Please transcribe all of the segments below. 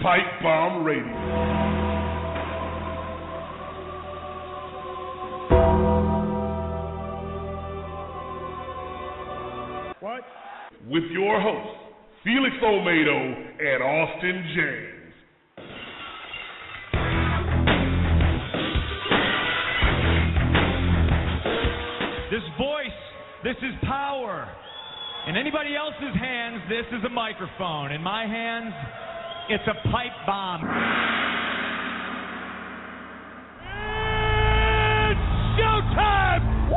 Pipebomb Radio. What? With your hosts, Felix Olmedo and Austin James. This voice, this is power. In anybody else's hands, this is a microphone. In my hands, it's a pipe bomb. It's showtime! Woo!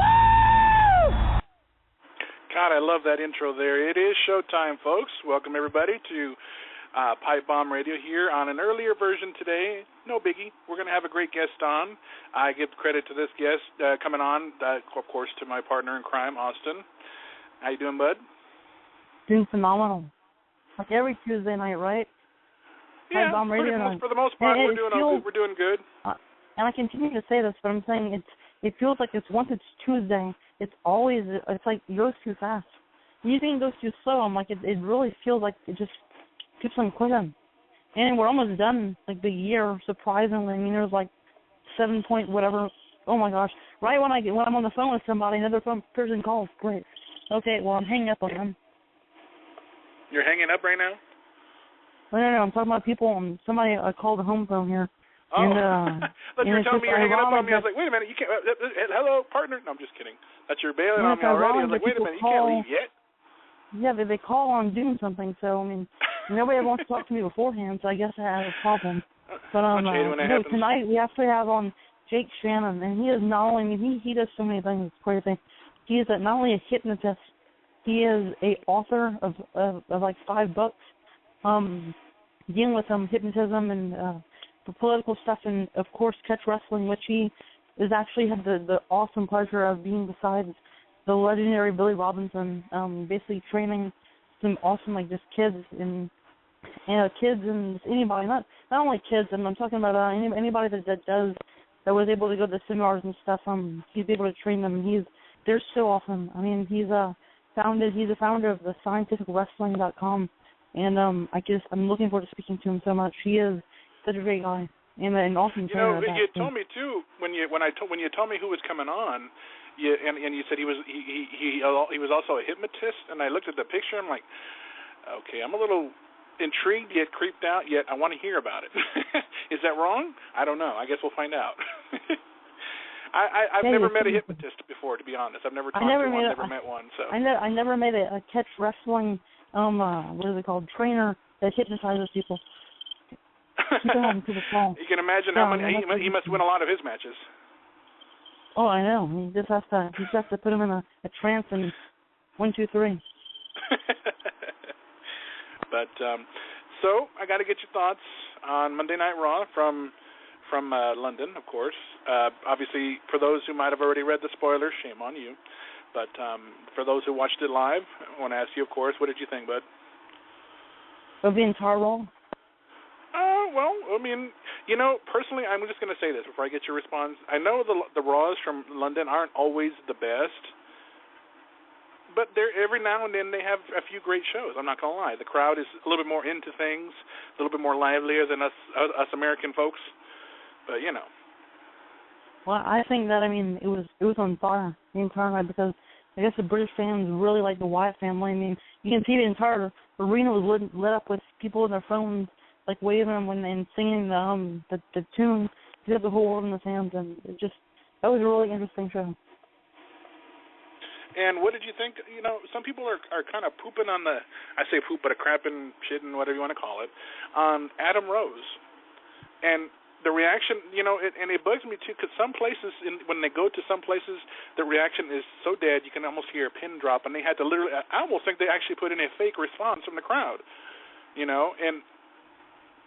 God, I love that intro there. It is showtime, folks. Welcome, everybody, to Pipebomb Radio here on an earlier version today. No biggie. We're going to have a great guest on. I give credit to this guest coming on, of course, to my partner in crime, Austin. How you doing, bud? Doing phenomenal. Like every Tuesday night, right? Yeah, for the most part, we're doing good. And I continue to say this, but I'm saying it feels like once it's Tuesday, it's like it goes too fast. Usually it goes too slow. I'm like, it really feels like it just keeps on clicking. And we're almost done, like the year, surprisingly. I mean, there's like 7 point whatever. Oh my gosh! Right when I'm on the phone with somebody, another person calls. Great. Okay, well I'm hanging up on them. You're hanging up right now? No, I'm talking about people. Somebody called the home phone here. Oh, and, look, you're telling me you're hanging up on me. I was like, wait a minute, you can't. Hello, partner. No, I'm just kidding. That's you're bailing on me already. I was like, wait a minute, you can't leave yet. Yeah, they call on doing something. So I mean, nobody ever wants to talk to me beforehand. So I guess I have a problem. But tonight we actually have on Jake Shannon, and he is not only he does so many things. It's crazy. He is not only a hypnotist. He is a author of like 5 books, dealing with hypnotism and the political stuff, and of course catch wrestling, which he has actually had the awesome pleasure of being beside the legendary Billy Robinson, basically training some awesome just kids and anybody, not only kids, and I'm talking about anybody that was able to go to the seminars and stuff. He's able to train them, and they're so awesome. I mean, he's the founder of the scientificwrestling.com, and I'm looking forward to speaking to him so much. He is such a great guy and an awesome trainer. You told me too when you told me who was coming on, and you said he was also a hypnotist, and I looked at the picture. I'm like, okay, I'm a little intrigued yet creeped out, yet I want to hear about it. Is that wrong? I don't know. I guess we'll find out. I've never met a hypnotist before, to be honest. I've never met one. So I never met a catch wrestling what is it called, trainer that hypnotizes people. You can imagine how many he must win a lot of his matches. Oh, I know. He just has to put him in a trance and 1, 2, 3. But so I got to get your thoughts on Monday Night Raw from London, of course. Obviously, for those who might have already read the spoilers, shame on you. But for those who watched it live, I want to ask you, of course, what did you think, bud? Of the entire Raw? Well, I mean, personally, I'm just going to say this before I get your response. I know the Raws from London aren't always the best, but every now and then they have a few great shows. I'm not going to lie. The crowd is a little bit more into things, a little bit more livelier than us American folks. But, Well, I think that, it was on fire the entire night, because I guess the British fans really like the Wyatt family. I mean, you can see the entire arena was lit up with people with their phones, like waving them and singing the tune. You have the whole world in the fans, and that was a really interesting show. And what did you think? Some people are kind of pooping on I say poop, but a crapping, shitting, whatever you want to call it, on Adam Rose. And the reaction, and it bugs me too, because some places, when they go to some places, the reaction is so dead you can almost hear a pin drop, and they had to literally, I almost think they actually put in a fake response from the crowd, and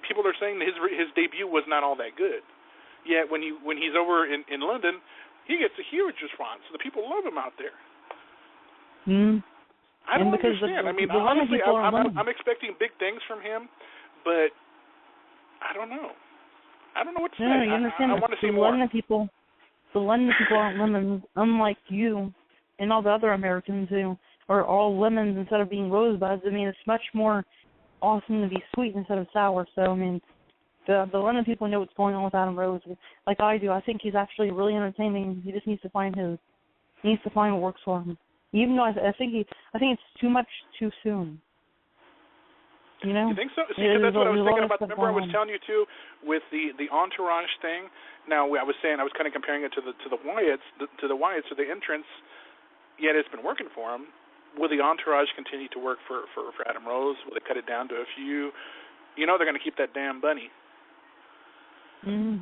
people are saying his debut was not all that good. Yet when he's over in London, he gets a huge response. The people love him out there. I don't understand. Honestly, I'm expecting big things from him, but I don't know. I don't know what to say. No, you understand. I want to see more. The London people aren't lemons, unlike you and all the other Americans who are all lemons instead of being rosebuds. It's much more awesome to be sweet instead of sour. So, the London people know what's going on with Adam Rose, like I do. I think he's actually really entertaining. He just needs to find what works for him. Even though I think it's too much too soon. You know? You think so? See, because that's what I was thinking about. Remember, I was telling you too with the entourage thing. Now, I was kind of comparing it to the Wyatts, to the entrance. Yet it's been working for him. Will the entourage continue to work for Adam Rose? Will they cut it down to a few? You know, they're going to keep that damn bunny. Mm.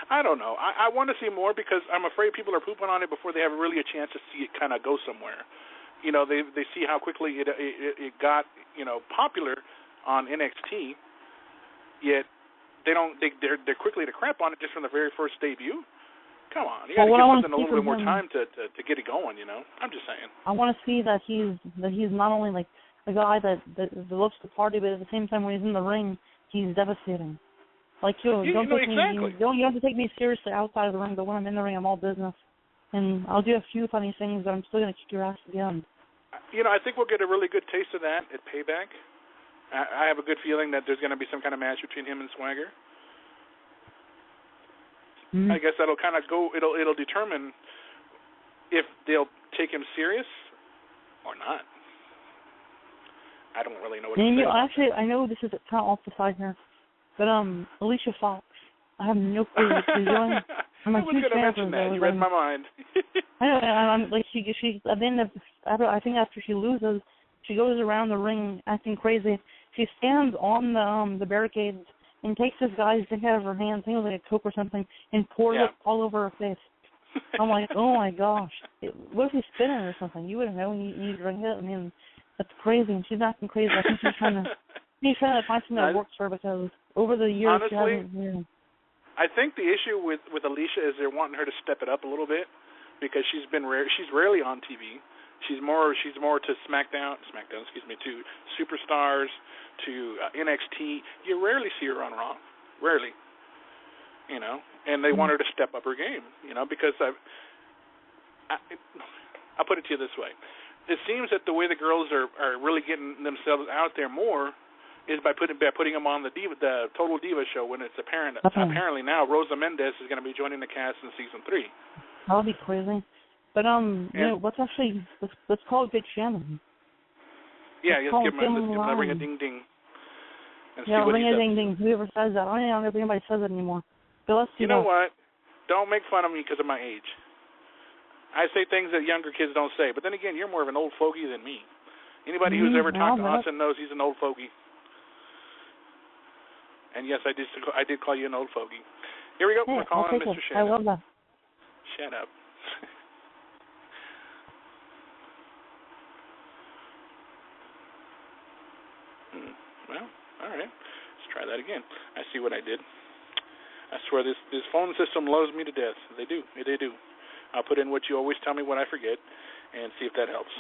I don't know. I want to see more because I'm afraid people are pooping on it before they have really a chance to see it kind of go somewhere. You know, they see how quickly it got, you know, popular on NXT, yet they're quickly to crap on it just from the very first debut. Come on, you got to give something a little bit more time to get it going. You know, I'm just saying. I want to see that he's not only like a guy that looks the party, but at the same time when he's in the ring, he's devastating. Like you don't have to take me seriously outside of the ring, but when I'm in the ring, I'm all business. And I'll do a few funny things, but I'm still going to kick your ass to the end. You know, I think we'll get a really good taste of that at Payback. I have a good feeling that there's going to be some kind of match between him and Swagger. Mm-hmm. I guess that'll kind of go. It'll determine if they'll take him serious or not. I don't really know what to say. Actually, I know this is kind of off the side here, but Alicia Fox. I have no clue what she's doing. I'm a huge fan of her. You read my mind. I know. I'm like she. I think after she loses, she goes around the ring acting crazy. She stands on the barricades and takes this guy's thing out of her hand, things like a Coke or something, and pours it all over her face. I'm like, oh my gosh, what if he's spinning or something? You wouldn't know. You drink it. I mean, that's crazy. And she's acting crazy. I think she's trying to find something that works for her because over the years, honestly, she hasn't. I think the issue with Alicia is they're wanting her to step it up a little bit because she's rarely on TV. She's more to SmackDown, to Superstars, to NXT. You rarely see her on Raw, rarely. You know, and they want her to step up her game. You know, because I'll put it to you this way: it seems that the way the girls are really getting themselves out there more is by putting them on the Total Diva show when it's apparently now Rosa Mendez is going to be joining the cast in season 3. That'll be crazy. But you know, let's call it Big Shannon. Yeah, let's give him a ring a ding ding. And see what ring a ding ding. Whoever says that, I don't know if anybody says it anymore. But let's see. You know what? Don't make fun of me because of my age. I say things that younger kids don't say. But then again, you're more of an old fogey than me. Anybody who's ever talked to Austin knows he's an old fogey. And yes, I did call you an old fogey. Here we go. We're calling Mr. Shannon. I love that. Shut up. Well, all right. Let's try that again. I see what I did. I swear this phone system loves me to death. They do. They do. I'll put in what you always tell me when I forget and see if that helps.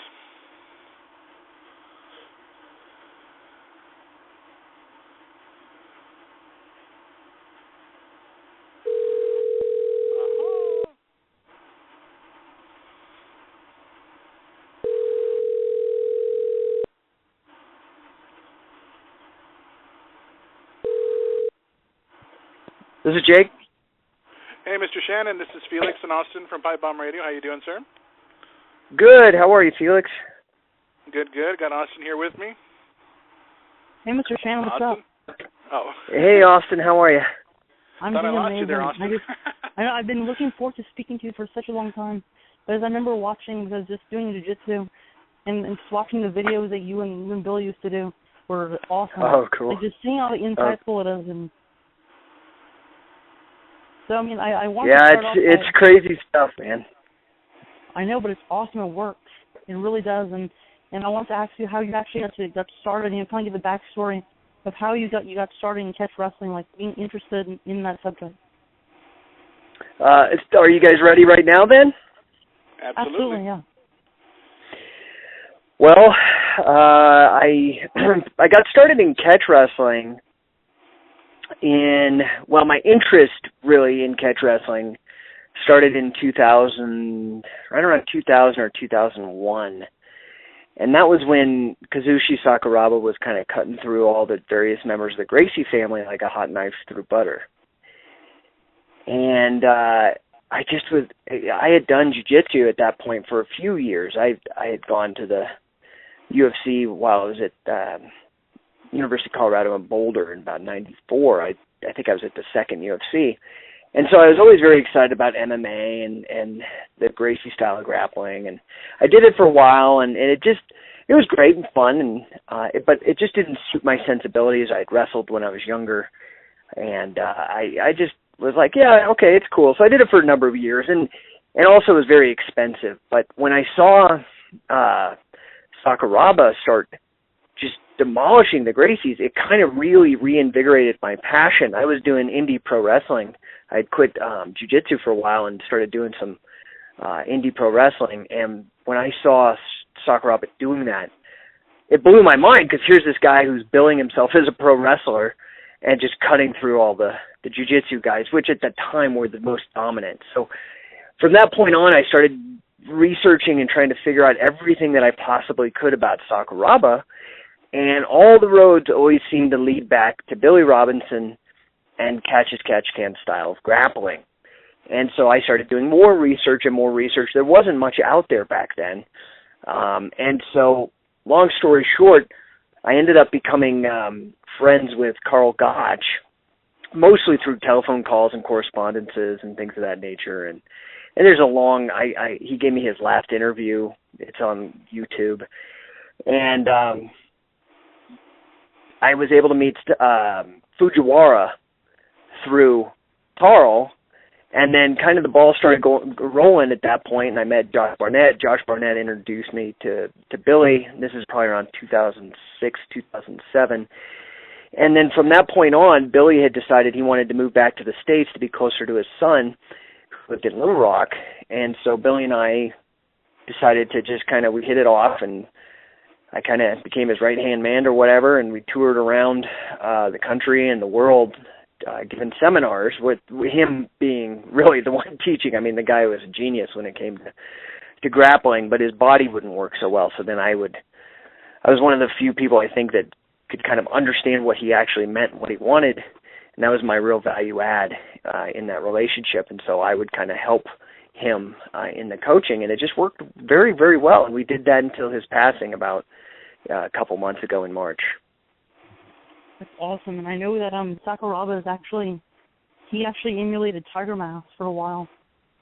This is Jake. Hey, Mr. Shannon, this is Felix in Austin from Pipebomb Radio. How you doing, sir? Good. How are you, Felix? Good. Got Austin here with me. Hey, Mr. Shannon, what's up? Oh. Hey, Austin, how are you? I'm doing amazing. You there, Austin. I know I've been looking forward to speaking to you for such a long time. But as I remember watching, because just doing jiu-jitsu and just watching the videos that you and Bill used to do were awesome. Oh, cool. Like just seeing how insightful it is and so, I mean, I want to start off it's crazy stuff, man. I know, but it's awesome. It works. It really does. And I want to ask you how you actually got started, and kind of give the backstory of how you got started in catch wrestling, like being interested in that subject. Are you guys ready right now, then? Absolutely, yeah. Well, I got started in catch wrestling my interest really in catch wrestling started in right around 2000 or 2001. And that was when Kazushi Sakuraba was kind of cutting through all the various members of the Gracie family like a hot knife through butter. And I had done jiu-jitsu at that point for a few years. I had gone to the UFC while I was at University of Colorado in Boulder in about 94. I think I was at the second UFC. And so I was always very excited about MMA and the Gracie style of grappling. And I did it for a while, and it was great and fun, but it just didn't suit my sensibilities. I had wrestled when I was younger, and I just was like, yeah, okay, it's cool. So I did it for a number of years, and also it was very expensive. But when I saw Sakuraba start just demolishing the Gracies, it kind of really reinvigorated my passion. I was doing indie pro wrestling. I had quit jiu-jitsu for a while and started doing some indie pro wrestling. And when I saw Sakuraba doing that, it blew my mind, because here's this guy who's billing himself as a pro wrestler and just cutting through all the jiu-jitsu guys, which at that time were the most dominant. So from that point on, I started researching and trying to figure out everything that I possibly could about Sakuraba, and all the roads always seemed to lead back to Billy Robinson and catch-as-catch-can style of grappling. And so I started doing more research and more research. There wasn't much out there back then. And so, long story short, I ended up becoming friends with Carl Gotch, mostly through telephone calls and correspondences and things of that nature. And there's a long, he gave me his last interview. It's on YouTube. And I was able to meet Fujiwara through Carl, and then kind of the ball started rolling at that point, and I met Josh Barnett. Josh Barnett introduced me to Billy. This is probably around 2006, 2007. And then from that point on, Billy had decided he wanted to move back to the States to be closer to his son, who lived in Little Rock. And so Billy and I decided to just we hit it off, and I kind of became his right-hand man or whatever, and we toured around the country and the world giving seminars, with him being really the one teaching. I mean, the guy was a genius when it came to grappling, but his body wouldn't work so well. So then I was one of the few people, I think, that could kind of understand what he actually meant, what he wanted, and that was my real value add in that relationship. And so I would kind of help him in the coaching, and it just worked very, very well. And we did that until his passing about a couple months ago in March. That's awesome, and I know that Sakuraba is actually emulated Tiger Mask for a while,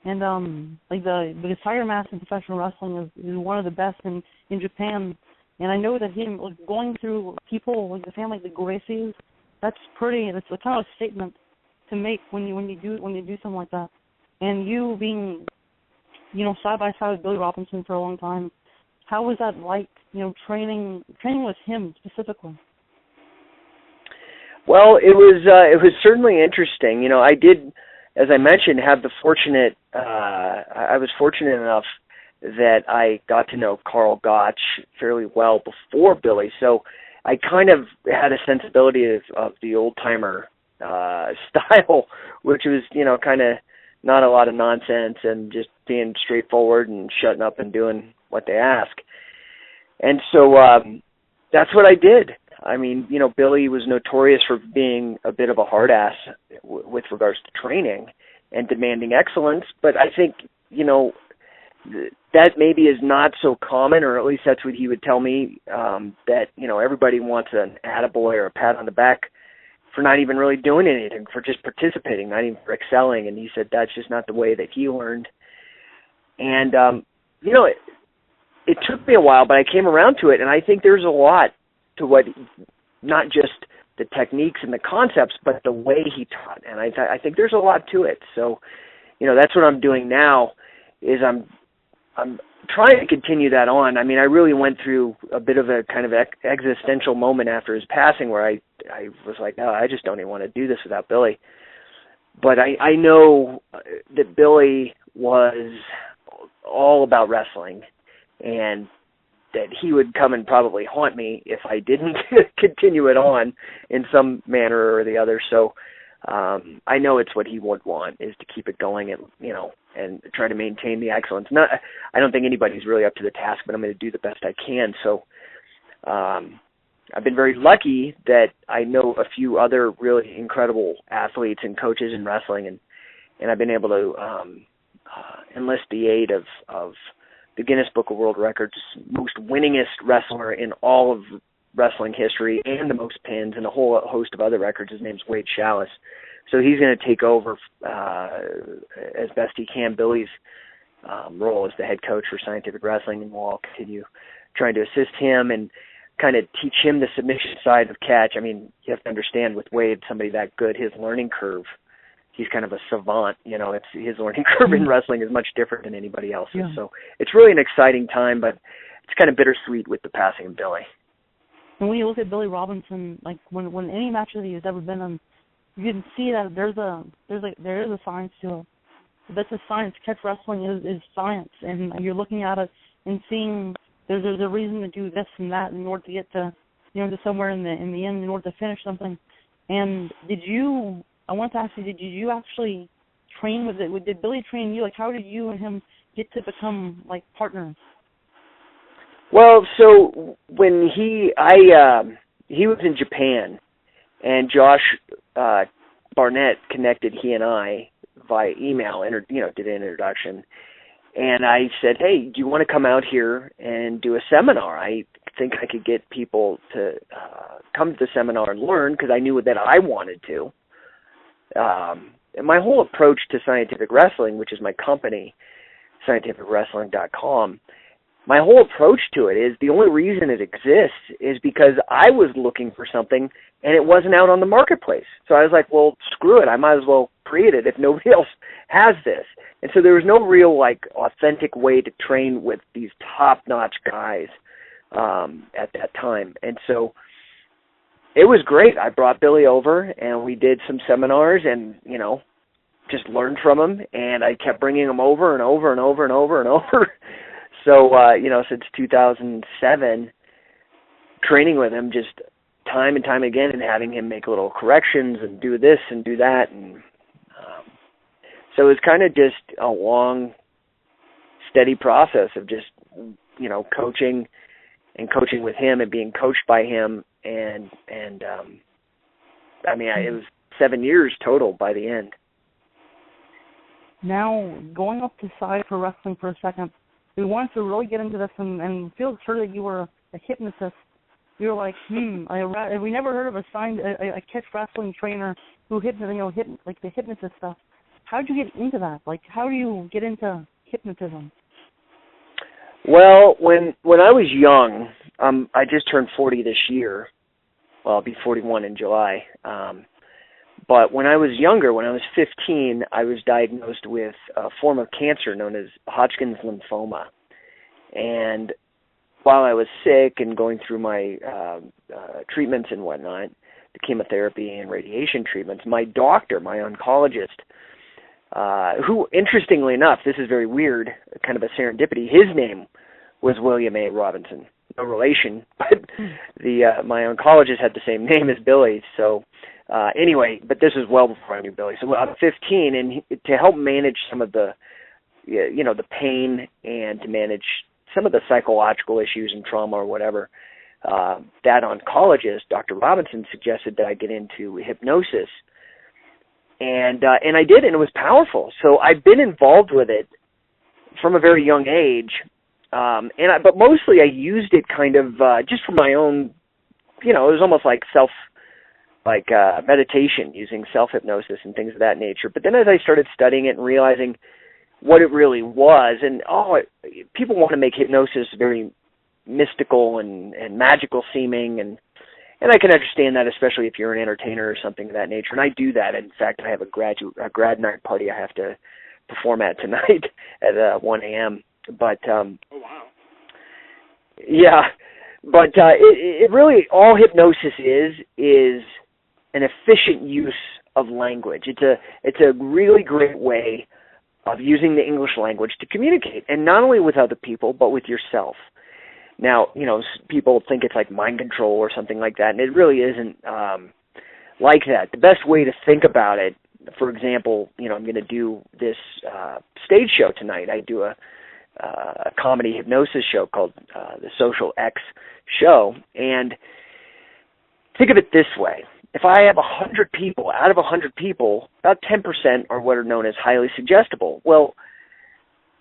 and because Tiger Mask in professional wrestling is one of the best in Japan, and I know that him going through people like the family, like the Gracies, that's a kind of a statement to make when you do something like that, and you being side by side with Billy Robinson for a long time, how was that like? Training with him specifically. Well, it was certainly interesting. I did, as I mentioned, have the fortunate. I was fortunate enough that I got to know Carl Gotch fairly well before Billy, so I kind of had a sensibility of the old timer style, which was kind of not a lot of nonsense and just being straightforward and shutting up and doing what they ask. And so that's what I did. I mean, Billy was notorious for being a bit of a hard ass with regards to training and demanding excellence, but I think, that maybe is not so common, or at least that's what he would tell me, that, everybody wants an attaboy or a pat on the back for not even really doing anything, for just participating, not even for excelling. And he said that's just not the way that he learned. And, it took me a while, but I came around to it, and I think there's a lot to what, not just the techniques and the concepts, but the way he taught. And I think there's a lot to it. So, that's what I'm doing now, is I'm trying to continue that on. I mean, I really went through a bit of a kind of existential moment after his passing where I was like, no, I just don't even want to do this without Billy. But I know that Billy was all about wrestling, and that he would come and probably haunt me if I didn't continue it on in some manner or the other. So I know it's what he would want, is to keep it going at, try to maintain the excellence. I don't think anybody's really up to the task, but I'm going to do the best I can. So I've been very lucky that I know a few other really incredible athletes and coaches in wrestling, and I've been able to enlist the aid of the Guinness Book of World Records, most winningest wrestler in all of wrestling history, and the most pins, and a whole host of other records. His name's Wade Chalice. So he's going to take over as best he can Billy's role as the head coach for Scientific Wrestling, and we'll all continue trying to assist him and kind of teach him the submission side of catch. I mean, you have to understand with Wade, somebody that good, his learning curve, he's kind of a savant. It's his learning curve in wrestling is much different than anybody else's. Yeah. So it's really an exciting time, but it's kind of bittersweet with the passing of Billy. And when you look at Billy Robinson, like when any match that he's ever been on, you can see that there is a science to it. That's a science. Catch wrestling is science, and you're looking at it and seeing there's a reason to do this and that in order to get to to somewhere in the end in order to finish something. And I want to ask you, did you actually train with it? Did Billy train you? Like, how did you and him get to become like partners? Well, so when he was in Japan, and Josh Barnett connected he and I via email, did an introduction, and I said, hey, do you want to come out here and do a seminar? I think I could get people to come to the seminar and learn, because I knew that I wanted to. And my whole approach to Scientific Wrestling, which is my company, scientificwrestling.com, my whole approach to it is the only reason it exists is because I was looking for something and it wasn't out on the marketplace. So I was like, well, screw it. I might as well create it if nobody else has this. And so there was no real, authentic way to train with these top-notch guys at that time. And so it was great. I brought Billy over and we did some seminars and, just learned from him. And I kept bringing him over and over and over and over and over. So, since 2007, training with him just time and time again and having him make little corrections and do this and do that. And so it was kind of just a long, steady process of just, coaching and coaching with him and being coached by him. And it was 7 years total by the end. Now, going off the side for wrestling for a second, we wanted to really get into this and feel sure that you were a hypnotist. We were like, we never heard of a catch wrestling trainer who like the hypnotist stuff. How did you get into that? Like, how do you get into hypnotism? Well, when I was young, I just turned 40 this year. Well, I'll be 41 in July. But when I was younger, when I was 15, I was diagnosed with a form of cancer known as Hodgkin's lymphoma. And while I was sick and going through my treatments and whatnot, the chemotherapy and radiation treatments, my doctor, my oncologist, who, interestingly enough, this is very weird, kind of a serendipity, his name was William A. Robinson. No relation, but my oncologist had the same name as Billy. So anyway, but this is well before I knew Billy. So I'm 15, and to help manage some of the, the pain and to manage some of the psychological issues and trauma or whatever, that oncologist, Dr. Robinson, suggested that I get into hypnosis. And I did, and it was powerful. So I've been involved with it from a very young age. But mostly I used it kind of just for my own, it was almost like meditation, using self-hypnosis and things of that nature. But then as I started studying it and realizing what it really was, and people want to make hypnosis very mystical and magical seeming, and I can understand that, especially if you're an entertainer or something of that nature. And I do that. In fact, I have a grad night party I have to perform at tonight at 1 a.m. But oh wow, yeah. But it really, all hypnosis is an efficient use of language. It's a really great way of using the English language to communicate, and not only with other people, but with yourself. Now, people think it's like mind control or something like that, and it really isn't like that. The best way to think about it, for example, I'm going to do this stage show tonight. I do a comedy hypnosis show called the Social X Show. And think of it this way. If I have 100 people, out of 100 people, about 10% are what are known as highly suggestible. Well,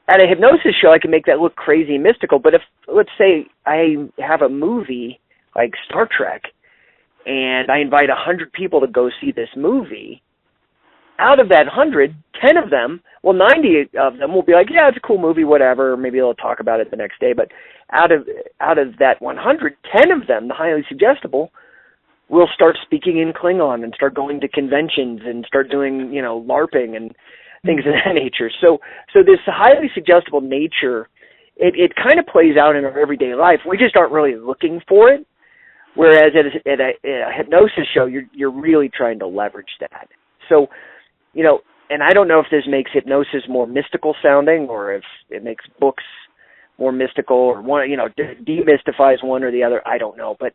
at a hypnosis show, I can make that look crazy and mystical. But if, let's say, I have a movie like Star Trek, and I invite 100 people to go see this movie, out of that 100, 10 of them, 90 of them will be like, yeah, it's a cool movie, whatever. Maybe they'll talk about it the next day. But out of that 100, 10 of them, the highly suggestible, will start speaking in Klingon and start going to conventions and start doing, LARPing and things of that nature. So this highly suggestible nature, it kind of plays out in our everyday life. We just aren't really looking for it. Whereas at a hypnosis show, you're really trying to leverage that. So, and I don't know if this makes hypnosis more mystical sounding or if it makes books more mystical or one, demystifies one or the other. I don't know. But,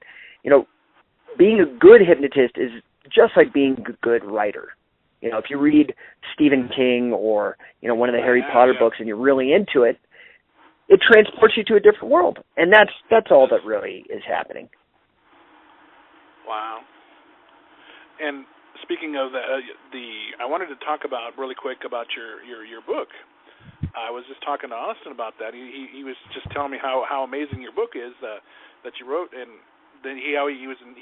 being a good hypnotist is just like being a good writer. If you read Stephen King or, one of the Harry Potter books and you're really into it, it transports you to a different world. And that's all that really is happening. Wow. And speaking of I wanted to talk about really quick about your book. I was just talking to Austin about that. He was just telling me how amazing your book is that you wrote, and then he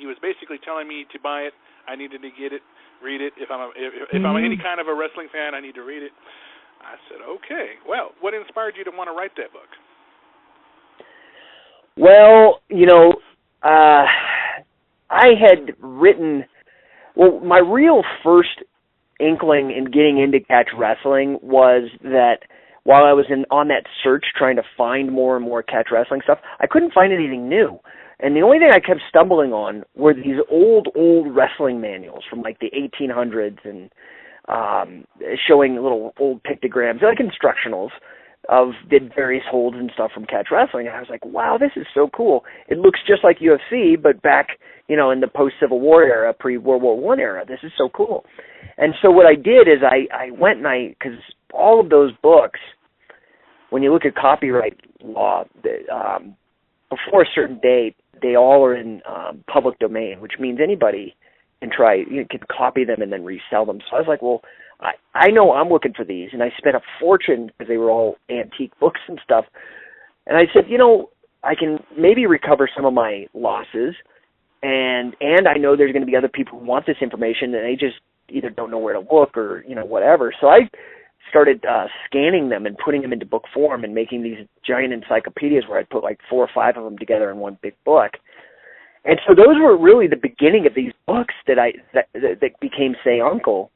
was basically telling me to buy it. I needed to get it, read it. If I'm any kind of a wrestling fan, I need to read it. I said, okay. Well, what inspired you to want to write that book? Well, I had written, my real first inkling in getting into catch wrestling was that while I was on that search trying to find more and more catch wrestling stuff, I couldn't find anything new. And the only thing I kept stumbling on were these old wrestling manuals from like the 1800s and showing little old pictograms, like instructionals of did various holds and stuff from catch wrestling. And I was like, wow, this is so cool. It looks just like UFC, but back, in the post-Civil War era, pre-World War I era. This is so cool. And so what I did is I went and because all of those books, when you look at copyright law, before a certain date, they all are in public domain, which means anybody can can copy them and then resell them. So I was like, well, I know I'm looking for these, and I spent a fortune because they were all antique books and stuff. And I said, I can maybe recover some of my losses, and I know there's going to be other people who want this information, and they just either don't know where to look or, whatever. So I started scanning them and putting them into book form and making these giant encyclopedias where I'd put like 4 or 5 of them together in one big book. And so those were really the beginning of these books that became Say Uncle.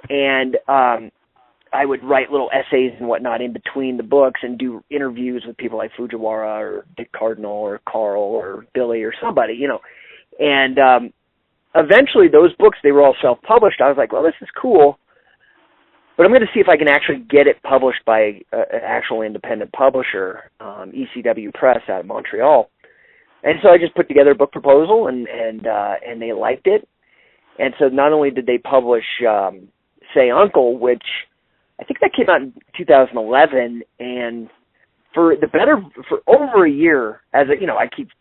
And I would write little essays and whatnot in between the books and do interviews with people like Fujiwara or Dick Cardinal or Carl or Billy or somebody, And eventually those books, they were all self-published. I was like, well, this is cool, but I'm going to see if I can actually get it published by an actual independent publisher, ECW Press out of Montreal. And so I just put together a book proposal, and they liked it. And so not only did they publish Say Uncle, which I think that came out in 2011, and for over a year, I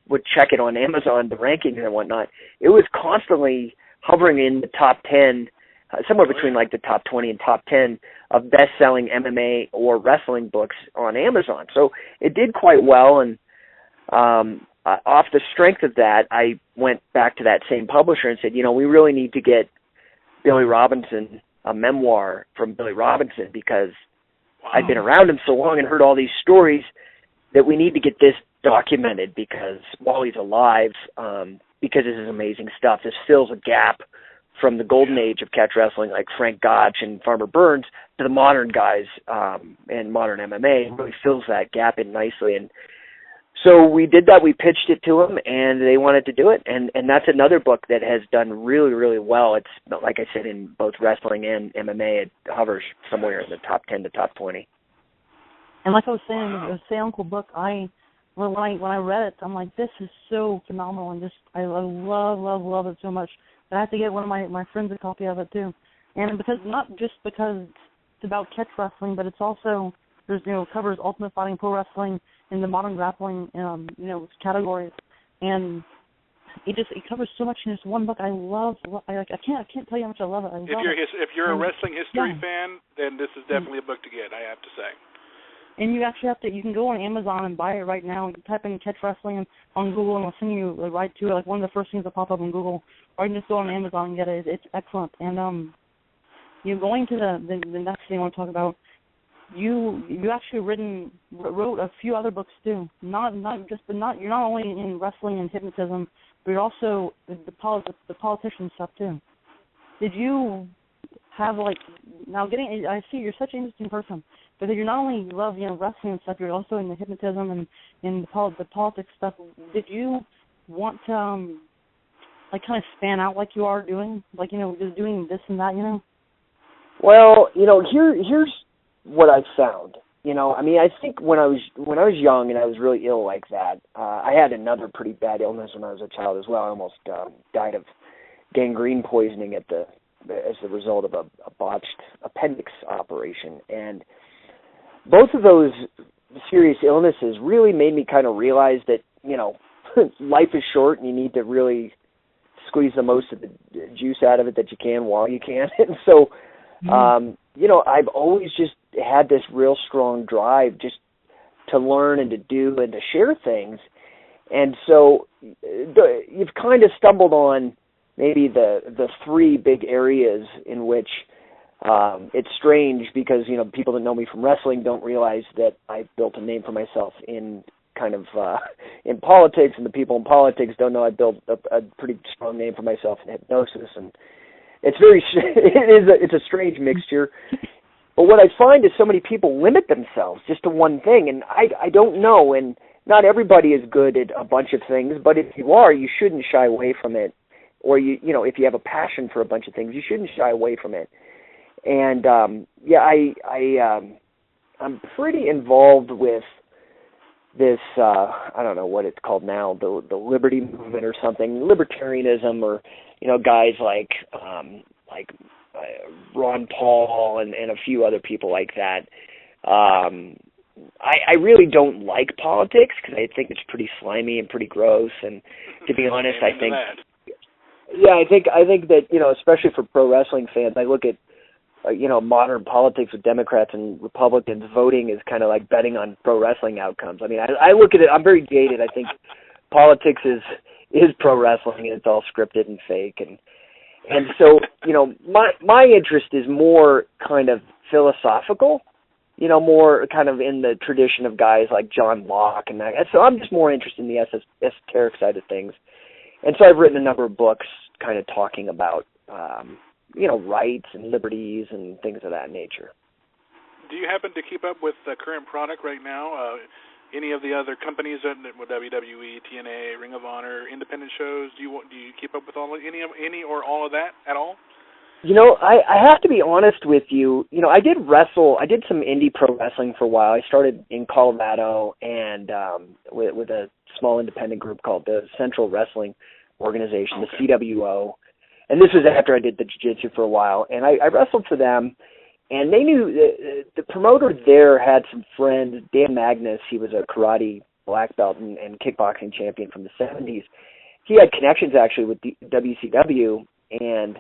would check it on Amazon, the rankings and whatnot. It was constantly hovering in the top 10, somewhere between like the top 20 and top 10 of best-selling MMA or wrestling books on Amazon. So it did quite well, and off the strength of that, I went back to that same publisher and said, we really need to get Billy Robinson, a memoir from Billy Robinson, because I'd been around him so long and heard all these stories that we need to get this documented, because while he's alive, because this is amazing stuff, this fills a gap from the golden age of catch wrestling like Frank Gotch and Farmer Burns to the modern guys and modern MMA. It really fills that gap in nicely. And so we did that. We pitched it to them, and they wanted to do it. And that's another book that has done really, really well. It's, like I said, in both wrestling and MMA, it hovers somewhere in the top 10 to top 20. And like I was saying, the Say Uncle book, when I read it, I'm like, this is so phenomenal, and I love it so much. But I have to get one of my friends a copy of it too. And not just because it's about catch wrestling, but it's also covers Ultimate Fighting, pro wrestling, and the modern grappling categories, and it covers so much in this one book. I can't tell you how much I love it. If you're a wrestling history fan, then this is definitely a book to get, I have to say. And you actually you can go on Amazon and buy it right now. You can type in catch wrestling on Google, and it'll send you right to it. Like one of the first things that pop up on Google, or you can just go on Amazon and get it. It's excellent. And going to the next thing I want to talk about, you actually wrote a few other books too. You're not only in wrestling and hypnotism, but you're also the politician stuff too. Did you have I see you're such an interesting person, but you not only love wrestling and stuff, you're also in the hypnotism and in the politics stuff. Did you want to kind of span out like you are doing, just doing this and that, Well, here's what I've found. I think when I was young and I was really ill like that, I had another pretty bad illness when I was a child as well. I almost died of gangrene poisoning as a result of a botched appendix operation. And both of those serious illnesses really made me kind of realize that, life is short and you need to really squeeze the most of the juice out of it that you can while you can. And so, I've always just had this real strong drive just to learn and to do and to share things. And so you've kind of stumbled on maybe the three big areas in which it's strange because, people that know me from wrestling don't realize that I've built a name for myself in kind of in politics, and the people in politics don't know I built a pretty strong name for myself in hypnosis. And it's a strange mixture. But what I find is so many people limit themselves just to one thing, and I don't know, and not everybody is good at a bunch of things, but if you are, you shouldn't shy away from it. Or if you have a passion for a bunch of things, you shouldn't shy away from it. And I'm pretty involved with this I don't know what it's called now, the liberty movement or something, libertarianism, or guys like Ron Paul and a few other people like that. I really don't like politics because I think it's pretty slimy and pretty gross. And to be honest, I think that especially for pro wrestling fans, I look at modern politics with Democrats and Republicans voting is kind of like betting on pro wrestling outcomes. I mean, I look at it. I'm very jaded. I think politics is pro wrestling, and it's all scripted and fake. And so, my interest is more kind of philosophical, more kind of in the tradition of guys like John Locke and that. So I'm just more interested in the esoteric side of things. And so I've written a number of books kind of talking about, rights and liberties and things of that nature. Do you happen to keep up with the current product right now? Any of the other companies, WWE, TNA, Ring of Honor, independent shows? Do you keep up with any or all of that at all? I have to be honest with you. I did some indie pro wrestling for a while. I started in Colorado and with a small independent group called the Central Wrestling Organization, the CWO. And this was after I did the jiu-jitsu for a while. And I wrestled for them. And they knew the promoter there had some friends. Dan Magnus, he was a karate black belt and kickboxing champion from the 70s. He had connections actually with WCW, and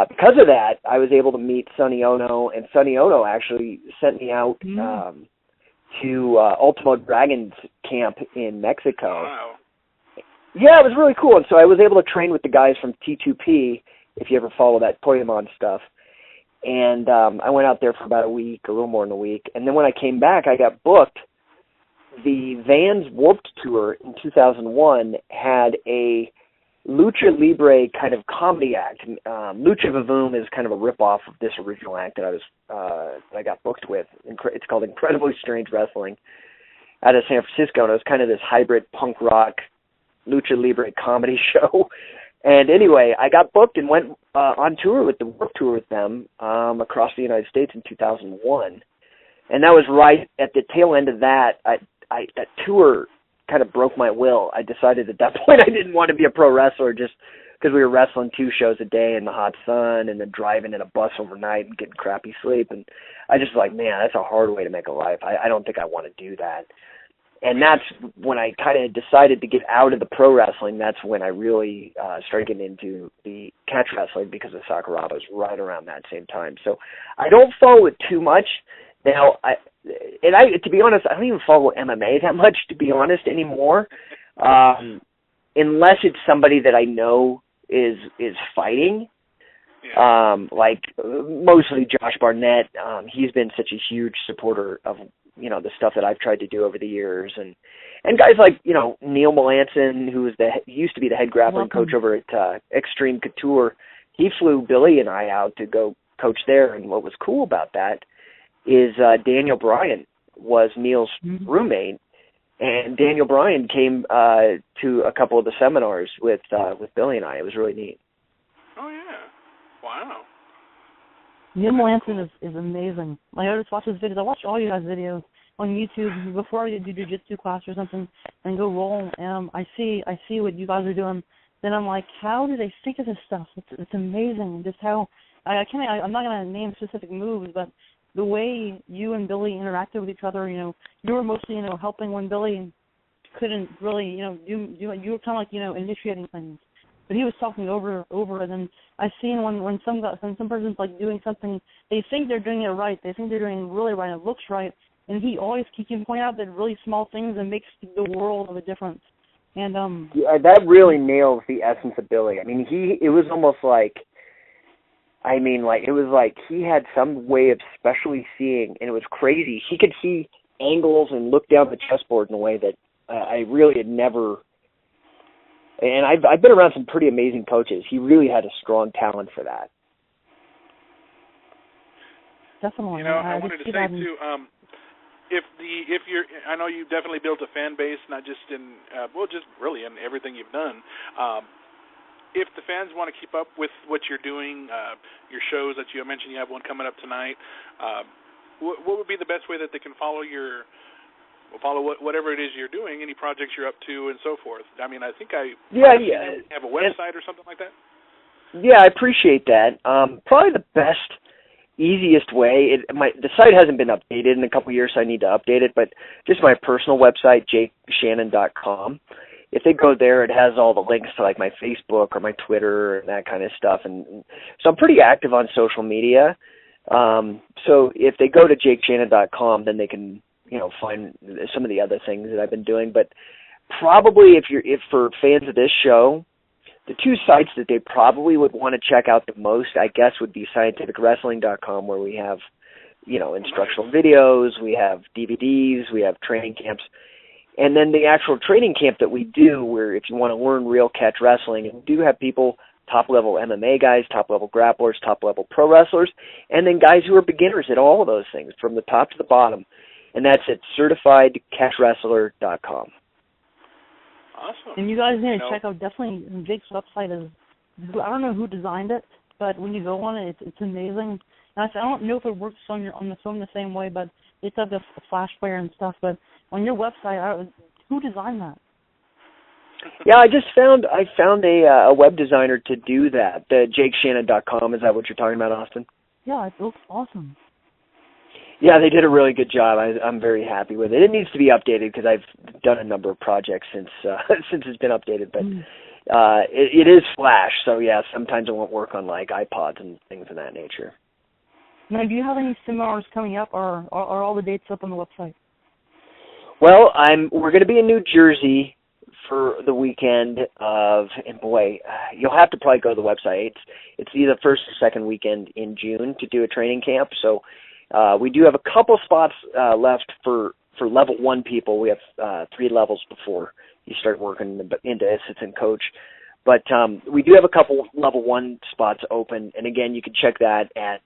because of that, I was able to meet Sonny Ono, and Sonny Ono actually sent me out to Ultimo Dragon's camp in Mexico. Wow. Yeah, it was really cool. And so I was able to train with the guys from T2P, if you ever follow that Toyamon stuff. And I went out there for about a week, a little more than a week. And then when I came back, I got booked. The Vans Warped Tour in 2001 had a Lucha Libre kind of comedy act. Lucha Vavoom is kind of a ripoff of this original act that I got booked with. It's called Incredibly Strange Wrestling out of San Francisco. And it was kind of this hybrid punk rock Lucha Libre comedy show. And anyway, I got booked and went on tour with the Warped Tour with them across the United States in 2001. And that was right at the tail end of that. That tour kind of broke my will. I decided at that point I didn't want to be a pro wrestler just because we were wrestling 2 shows a day in the hot sun and then driving in a bus overnight and getting crappy sleep. And I just was like, man, that's a hard way to make a life. I don't think I want to do that. And that's when I kind of decided to get out of the pro wrestling. That's when I really started getting into the catch wrestling, because of Sakuraba was right around that same time. So I don't follow it too much now. To be honest, I don't even follow MMA that much, to be honest, anymore, unless it's somebody that I know is fighting. Yeah. Like mostly Josh Barnett. He's been such a huge supporter of the stuff that I've tried to do over the years, and guys like Neil Melanson, who used to be the head grappling coach over at Extreme Couture. He flew Billy and I out to go coach there, and what was cool about that is Daniel Bryan was Neil's roommate, and Daniel Bryan came to a couple of the seminars with Billy and I. It was really neat. Oh yeah, wow. Neil Melanson is amazing. Like, I just watch his videos. I watch all you guys' videos on YouTube before I do jiu-jitsu class or something and go roll. And I see what you guys are doing. Then I'm like, how do they think of this stuff? It's amazing. Just how I'm not gonna name specific moves, but the way you and Billy interacted with each other. You were mostly helping when Billy couldn't really you were kind of like initiating things. But he was talking over, and then I've seen when some person's like doing something, they think they're doing it right, they think they're doing it really right, it looks right, and he can point out that really small things and makes the world of a difference. And yeah, that really nails the essence of Billy. I mean, it was almost like, it was like he had some way of specially seeing, and it was crazy. He could see angles and look down the chessboard in a way that I really had never. And I've been around some pretty amazing coaches. He really had a strong talent for that. Definitely. I wanted to say too, if you're, I know you've definitely built a fan base, not just in, just really in everything you've done. If the fans want to keep up with what you're doing, your shows that you mentioned, you have one coming up tonight. What would be the best way that they can follow whatever it is you're doing, any projects you're up to, and so forth? I mean, I think you have a website or something like that? Yeah, I appreciate that. Probably the best, easiest way, the site hasn't been updated in a couple of years, so I need to update it, but just my personal website, jakeshannon.com. If they go there, it has all the links to like my Facebook or my Twitter and that kind of stuff. And so I'm pretty active on social media. So if they go to jakeshannon.com, then they can find some of the other things that I've been doing. But probably if for fans of this show, the 2 sites that they probably would want to check out the most, I guess, would be scientificwrestling.com, where we have, instructional videos, we have DVDs, we have training camps. And then the actual training camp that we do, where if you want to learn real catch wrestling, and we do have people, top-level MMA guys, top-level grapplers, top-level pro wrestlers, and then guys who are beginners at all of those things, from the top to the bottom. And that's at certifiedcatchwrestler.com. Awesome. And you guys need to check out definitely Jake's website. I don't know who designed it, but when you go on it, it's amazing. And I don't know if it works on the phone the same way, but it's like the Flash player and stuff. But on your website, who designed that? Yeah, I found a web designer to do that. The jakeshannon.com, is that what you're talking about, Austin? Yeah, it looks awesome. Yeah, they did a really good job. I'm very happy with it. It needs to be updated because I've done a number of projects since it's been updated. But it is Flash, so yeah, sometimes it won't work on like iPods and things of that nature. Now, do you have any seminars coming up, or are all the dates up on the website? Well, we're going to be in New Jersey for the weekend of, and boy, you'll have to probably go to the website. It's either first or second weekend in June to do a training camp. So we do have a couple spots left for level 1 people. We have 3 levels before you start working into assistant coach. But we do have a couple level 1 spots open. And again, you can check that at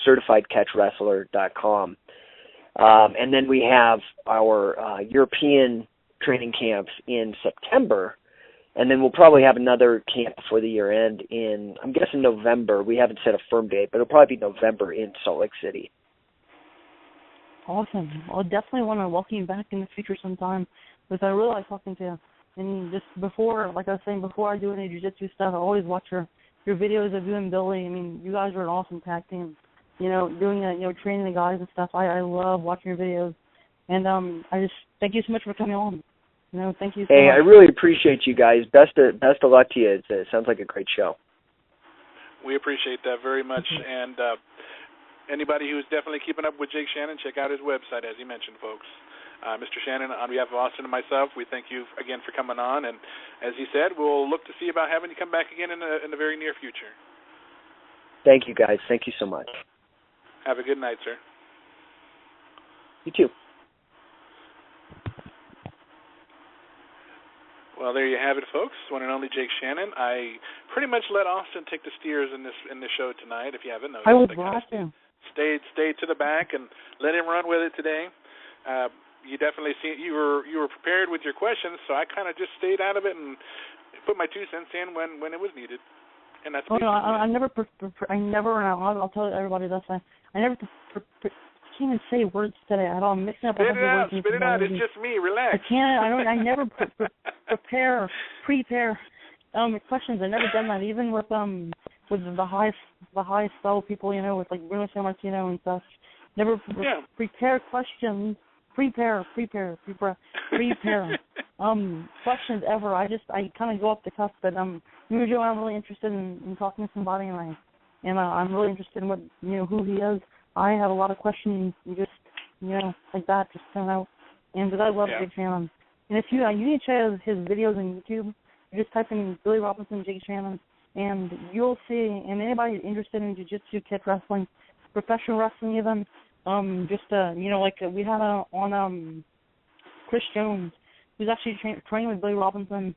certifiedcatchwrestler.com. And then we have our European training camps in September, and then we'll probably have another camp before the year end in, I'm guessing, November. We haven't set a firm date, but it'll probably be November in Salt Lake City. Awesome. I'll definitely want to welcome you back in the future sometime, because I really like talking to you. And just before, like I was saying, before I do any jiu-jitsu stuff, I always watch your videos of you and Billy. I mean, you guys are an awesome tag team. You know, doing training the guys and stuff. I love watching your videos. And I just thank you so much for coming on. You know, thank you so much. Hey, I really appreciate you guys. Best of luck to you. It sounds like a great show. We appreciate that very much. And anybody who's definitely keeping up with Jake Shannon, check out his website, as he mentioned, folks. Mr. Shannon, on behalf of Austin and myself, we thank you again for coming on. And as he said, we'll look to see about having you come back again in the very near future. Thank you, guys. Thank you so much. Have a good night, sir. You too. Well, there you have it, folks. One and only Jake Shannon. I pretty much let Austin take the steers in the show tonight. If you haven't noticed, I was watching. Stayed to the back and let him run with it today. You definitely you were prepared with your questions, so I kind of just stayed out of it and put my 2 cents in when it was needed. And that's. Oh no, I never. I'll tell everybody this. I never can't even say words today. I'm mixing up. Spit it out. It's just me. Relax. I can't. I never prepare questions. I've never done that, even with the highest level people, you know, with like Bruno Sammartino and stuff. Never prepare questions. Prepare questions ever. I kind of go up the cuff, but usually I'm really interested in talking to somebody, and I'm really interested in what, you know, who he is. I have a lot of questions, just, you know, like that, just coming out. And because I love Jake Shannon. And if you need to check out his videos on YouTube, you just type in Billy Robinson, Jake Shannon, and you'll see. And anybody interested in jiu-jitsu, kid wrestling, professional wrestling, even. You know, like we had on Chris Jones, who's actually trained with Billy Robinson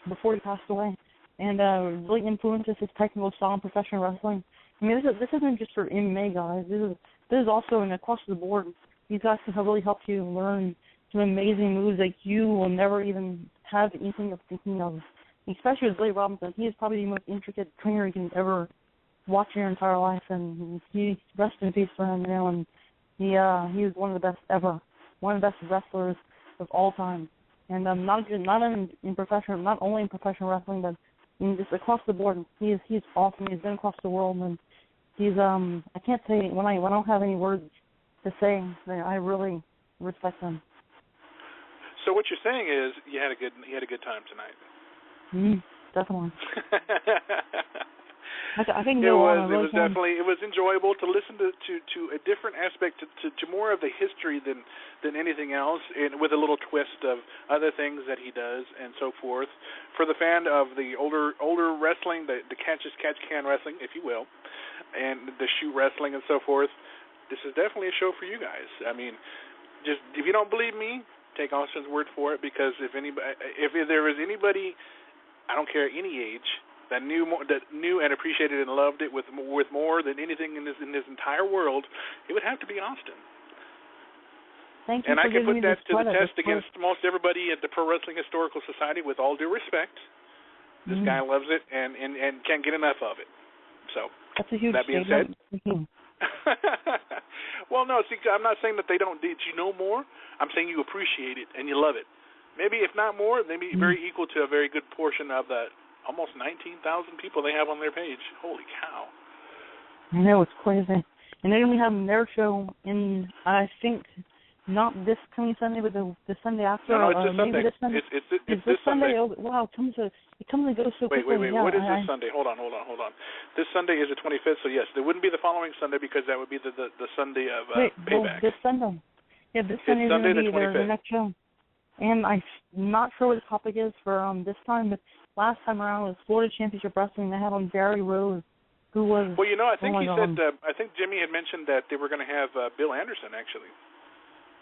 before he passed away, and really influences his technical style in professional wrestling. I mean, this isn't just for MMA guys. This is also across the board. These guys can really help you learn some amazing moves that you will never even have anything of thinking of. Especially with Billy Robinson, he is probably the most intricate trainer you can ever watch in your entire life, and he rest in peace for him, you know. And he was one of the best ever, one of the best wrestlers of all time. And not only in professional wrestling, but just across the board. He's awesome. He's been across the world, and he's I can't say when I don't have any words to say that I really respect him. So what you're saying is you had a good time tonight. Definitely. I think it was enjoyable to listen to a different aspect, to more of the history than anything else, and with a little twist of other things that he does and so forth. For the fan of the older wrestling, the catch can wrestling, if you will, and the shoot wrestling and so forth, this is definitely a show for you guys. I mean, just if you don't believe me, take Austin's word for it, because if there was anybody, I don't care any age, that knew and appreciated and loved it with more than anything in this entire world, it would have to be Austin. Thank you. And I can put that to the test against against most everybody at the Pro Wrestling Historical Society, with all due respect. This guy loves it and can't get enough of it. So that's a huge that being statement. said, well, no, see, I'm not saying that they don't. Did you know more? I'm saying you appreciate it and you love it. Maybe if not more, maybe very equal to a very good portion of the almost 19,000 people they have on their page. Holy cow! I know, it's crazy. And then we have their show in, I think, not this coming Sunday, but the Sunday after. No, it's this Sunday. This Sunday. It's this Sunday. Oh, wow, it comes and goes so quickly. Wait. What is this Sunday? Hold on. This Sunday is the 25th, so yes, there wouldn't be the following Sunday, because that would be the Sunday of Payback. This Sunday. Yeah, this Sunday is going to be the next show. And I'm not sure what the topic is for this time, but last time around was Florida Championship Wrestling. They had on Barry Rose, who was... Well, you know, I think I think Jimmy had mentioned that they were going to have Bill Anderson, actually.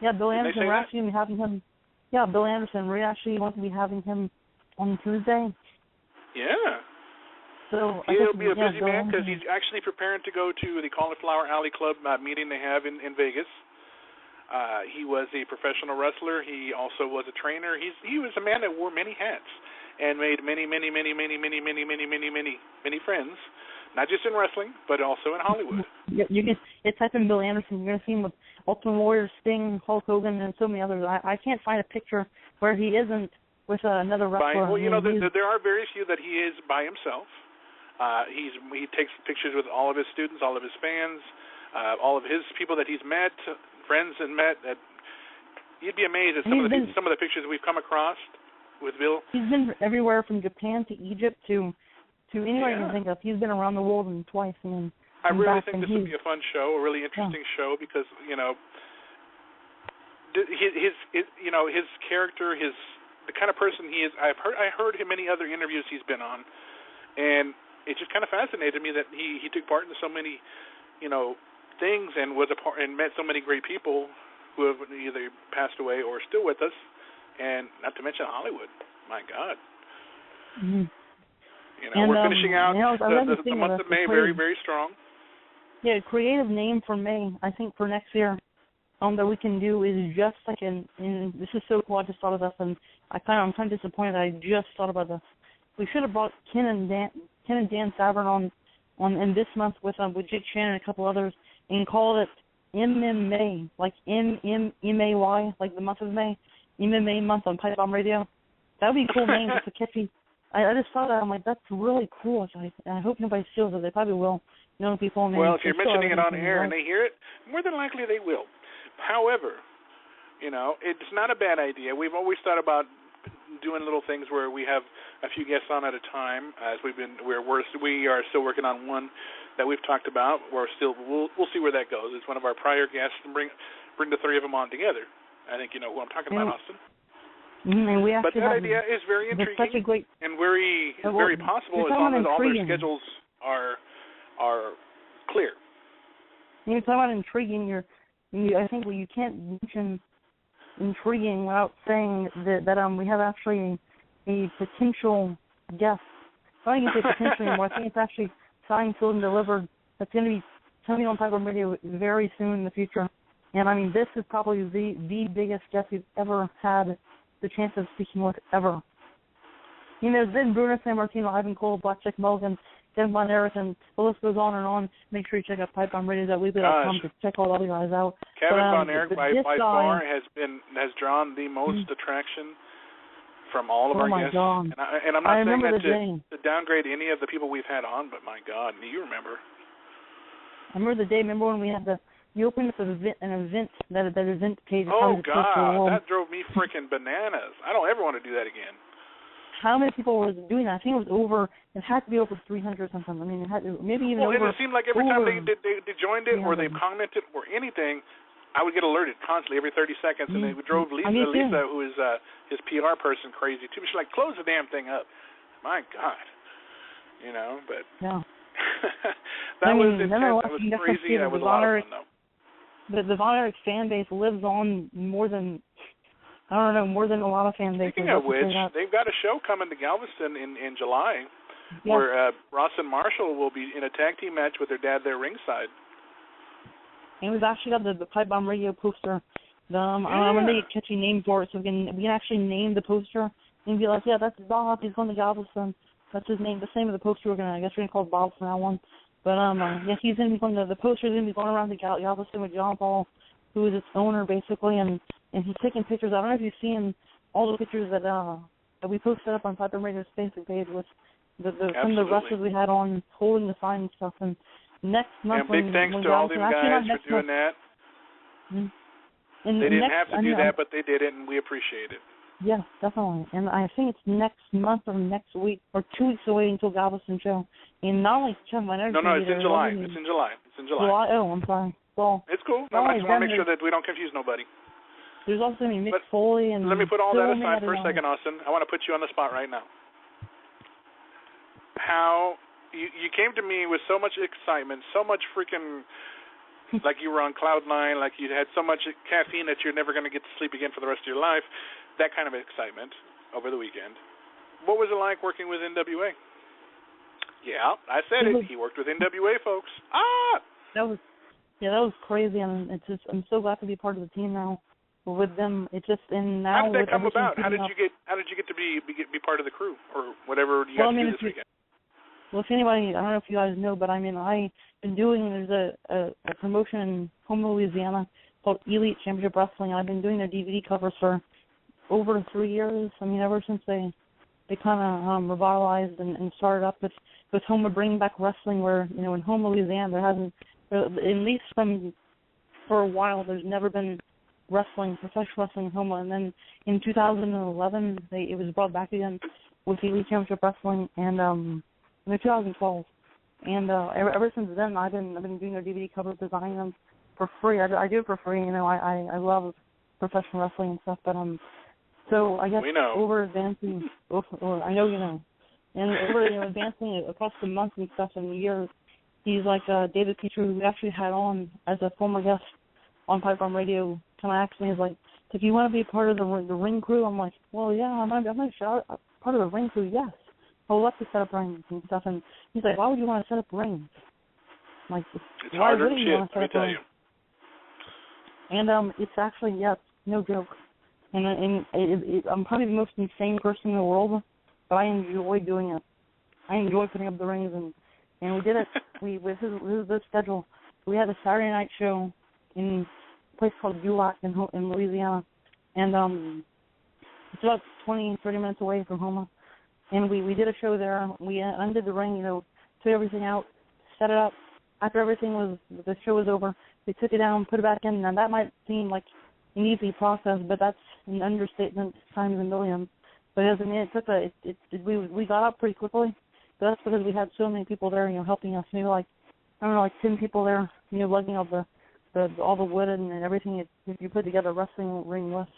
Yeah, Bill Anderson. We're actually going to be having him... Yeah, Bill Anderson. We actually want to be having him on Tuesday. Yeah. So he'll be a busy man, because he's actually preparing to go to the Cauliflower Alley Club meeting they have in Vegas. He was a professional wrestler. He also was a trainer. He was a man that wore many hats and made many friends, not just in wrestling, but also in Hollywood. You can type in Bill Anderson. You're going to see him with Ultimate Warrior, Sting, Hulk Hogan, and so many others. I can't find a picture where he isn't with another wrestler. Well, you know, there are very few that he is by himself. He takes pictures with all of his students, all of his fans, all of his people that he's met, friends and met. You'd be amazed at some of the pictures we've come across with Bill. He's been everywhere from Japan to Egypt to anywhere you can think of. He's been around the world twice. I really think this would be a fun show, a really interesting show, because you know, his character, the kind of person he is. I heard him many other interviews he's been on, and it just kind of fascinated me that he took part in so many, you know, things and was a part and met so many great people who have either passed away or still with us, and not to mention Hollywood. My God. Mm-hmm. You know, we're finishing out the month of May very, very strong. Yeah, a creative name for May, I think, for next year that we can do is just like this is so cool. I just thought of this, and I'm kind of disappointed that I just thought about this. We should have brought Ken and Dan Savern on in this month with Jake Shannon and a couple others, and called it MMA, like MMA, like the month of May, MMA month on Pipebomb Radio. That would be a cool name. It's a catchy. I just thought that. I'm like, that's really cool. I hope nobody steals it. They probably will. Knowing people. Well, if you're mentioning it on air and they hear it, more than likely they will. However, you know, it's not a bad idea. We've always thought about doing little things where we have a few guests on at a time. As we are still working on one that we've talked about. We'll see where that goes. It's one of our prior guests, and bring the three of them on together. I think you know who I'm talking about, Austin. And but that idea is very intriguing and very possible as long as all their schedules are clear. You're talking about intriguing. I think you can't mention intriguing without saying that we have actually a potential guest. I don't even say potentially anymore. I think it's actually signed, sealed, and delivered. That's going to be coming on Pipebomb Radio very soon in the future. And I mean, this is probably the biggest guest we've ever had the chance of speaking with ever. You know, there's been Bruno Sammartino, Ivan Cole, Black Chick Mulligan, Kevin Von Erich, and the list goes on and on. Make sure you check out pipebombradio.weebly.com to check all the guys out. Kevin Von Erich by far has drawn the most attraction from all of our guests. God. And I'm not saying that to downgrade any of the people we've had on, but my God, you remember. I remember the day. Remember when we had you opened up an event that event page. Oh God, that drove me freaking bananas. I don't ever want to do that again. How many people were doing that? I think it had to be over 300 or something. I mean, maybe even over. Well, it seemed like every time they joined it or they commented or anything, I would get alerted constantly every 30 seconds, and they drove Lisa, who is his PR person, crazy too. She's like, close the damn thing up. My God, you know, but that was intense. That was crazy. That was a lot of fun, though. But the Von Erich fan base lives on more than a lot of fan bases. Speaking of which, they've got a show coming to Galveston in July where Ross and Marshall will be in a tag team match with their dad there ringside. And we've actually got the Pipebomb Radio poster. I'm going to make a catchy name for it so we can actually name the poster and be like, yeah, that's Bob. He's going to Galveston. That's his name. The same as the poster. We're going to call it Bob from now on. But he's going to be going to the poster. Is going to be going around to Galveston with John Paul, who is its owner basically, and he's taking pictures. I don't know if you've seen all the pictures that we posted up on Pipebomb Radio's Facebook page with some of the wrestlers we had on holding the sign and stuff. And next month, big thanks to all them guys for doing that. And they didn't have to do that, but they did it, and we appreciate it. Yeah, definitely. And I think it's next month or next week or 2 weeks away until Galveston show. And not only Chuck Von Erich. No, it's in July. It's in July. Oh, I'm sorry. Well, it's cool. I just want to make sure that we don't confuse nobody. There's also going to be Mick Foley and. Let me put all that aside for a second, Austin. I want to put you on the spot right now. How you came to me with so much excitement, so much freaking. Like you were on cloud nine, like you had so much caffeine that you're never going to get to sleep again for the rest of your life. That kind of excitement over the weekend. What was it like working with NWA? Yeah, I said it. He worked with NWA folks. That was crazy, and I'm so glad to be part of the team now with them. It's just now. How did that come about? How did you get to be part of the crew or whatever you got to do this weekend? Well, if anybody, I don't know if you guys know, but I mean, I've been there's a promotion in Houma, Louisiana called Elite Championship Wrestling. I've been doing their DVD covers for over 3 years. I mean, ever since they kind of revitalized and started up with Houma, bringing back wrestling, where, you know, in Houma, Louisiana, there hasn't, at least for a while, there's never been professional wrestling in Houma. And then in 2011, it was brought back again with the Elite Championship Wrestling, and in 2012. And ever since then, I've been doing their DVD covers, designing them for free. I do it for free. You know, I love professional wrestling and stuff. But so I guess over advancing, or I know you know, and over advancing across the months and stuff and years, he's like David Petrie, who we actually had on as a former guest on Pipebomb Radio. Kind of asked me, like, if you want to be part of the ring crew, I'm like, well, yeah, I'm part of the ring crew, yes. I would love to set up rings and stuff. And he's like, why would you want to set up rings? I'm like, it's why harder would than you shit, want to set let me up tell rings? you. And it's actually, yeah, no joke. And I'm probably the most insane person in the world, but I enjoy doing it. I enjoy putting up the rings, and we did it. This is the schedule. We had a Saturday night show in a place called Ulac in Louisiana, and it's about 20, 30 minutes away from Houma. And we did a show there. We undid the ring, you know, took everything out, set it up. After the show was over, we took it down, put it back in. Now that might seem like an easy process, but that's an understatement times a million. But I mean, we got up pretty quickly. But that's because we had so many people there, you know, helping us. Maybe like 10 people there, you know, lugging up all the wood and everything you put together, wrestling ring with.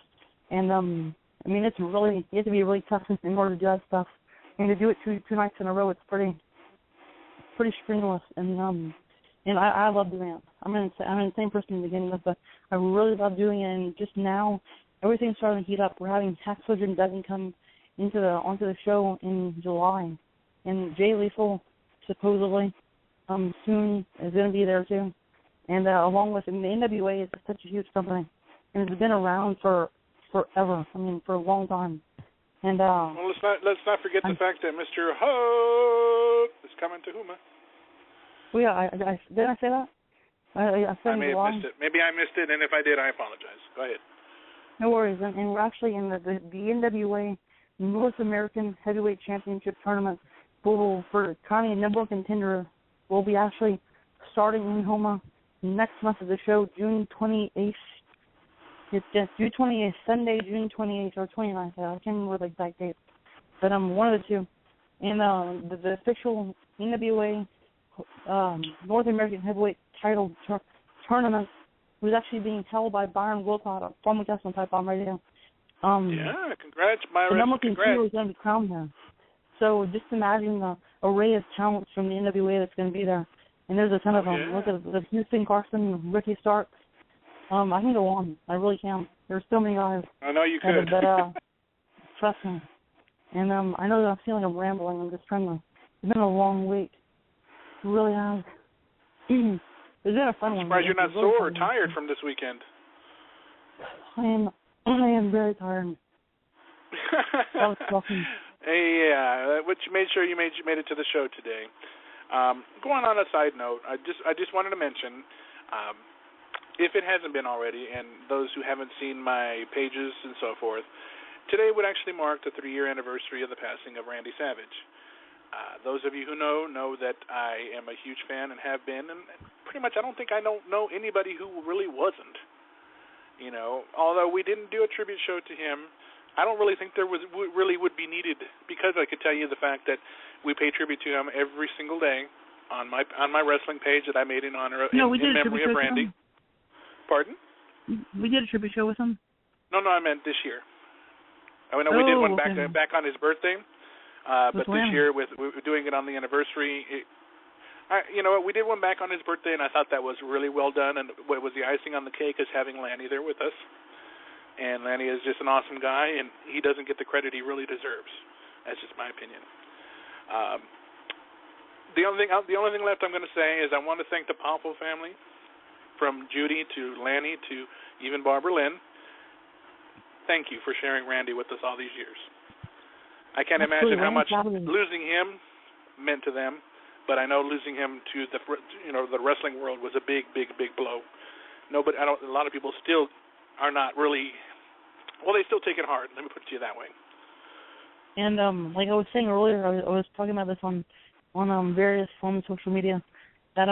And I mean, it's really, you have to be really tough in order to do that stuff. And to do it two nights in a row, it's pretty strenuous. And I love doing it. I'm an insane person to begin with, but I really love doing it. And just now, everything's starting to heat up. We're having Hacksaw Jim Duggan come onto the show in July, and Jay Lethal supposedly soon is going to be there too. And along with the NWA is such a huge company, and it's been around for forever. I mean, for a long time. And well, let's not forget the fact that Mr. Hope is coming to Houma. Well, yeah, did I say that? I may have missed it. Maybe I missed it, and if I did, I apologize. Go ahead. No worries. And we're actually in the NWA North American Heavyweight Championship Tournament for Connie, number one contender. Will be actually starting in Houma next month of the show, June 28th. It's just June 28th, Sunday, June 28th or 29th. I can't remember the exact date, but one of the two. And the official NWA North American Heavyweight Title Tournament was actually being held by Byron Wilcott, a former guest on Pipebomb Radio. Yeah, congrats, Byron. The number one contender is going to be crowned there. So just imagine the array of talents from the NWA that's going to be there. And there's a ton of them. Yeah. Look at the Houston Carson, Ricky Starks. I can go on. I really can. There's so many guys. I know you could. But trust me. And I know that I feel like I'm rambling. I'm just trying to. It's been a long week. It really has. It's been a fun one. I'm surprised you're not sore or tired from this weekend. I am very tired. That was fucking. Hey, yeah, which made sure you made it to the show today. Going on a side note, I just wanted to mention, if it hasn't been already, and those who haven't seen my pages and so forth, today would actually mark the 3-year anniversary of the passing of Randy Savage. Those of you who know that I am a huge fan and have been, and pretty much I don't think I don't know anybody who really wasn't. You know, although we didn't do a tribute show to him, I don't really think there really would be needed, because I could tell you the fact that we pay tribute to him every single day on my wrestling page that I made in honor of in memory of Randy. Pardon? We did a tribute show with him. No, I meant this year. I know we did one back on his birthday, but this year we were doing it on the anniversary. You know what? We did one back on his birthday, and I thought that was really well done. And what was the icing on the cake is having Lanny there with us. And Lanny is just an awesome guy, and he doesn't get the credit he really deserves. That's just my opinion. The only thing left I'm going to say is I want to thank the Powerful family, from Judy to Lanny to even Barbara Lynn. Thank you for sharing Randy with us all these years. I can't imagine how much losing him meant to them, but I know losing him to the wrestling world was a big blow. A lot of people still are not really Well, they still take it hard. Let me put it to you that way. And like I was saying earlier, I was talking about this on various forms of social media, that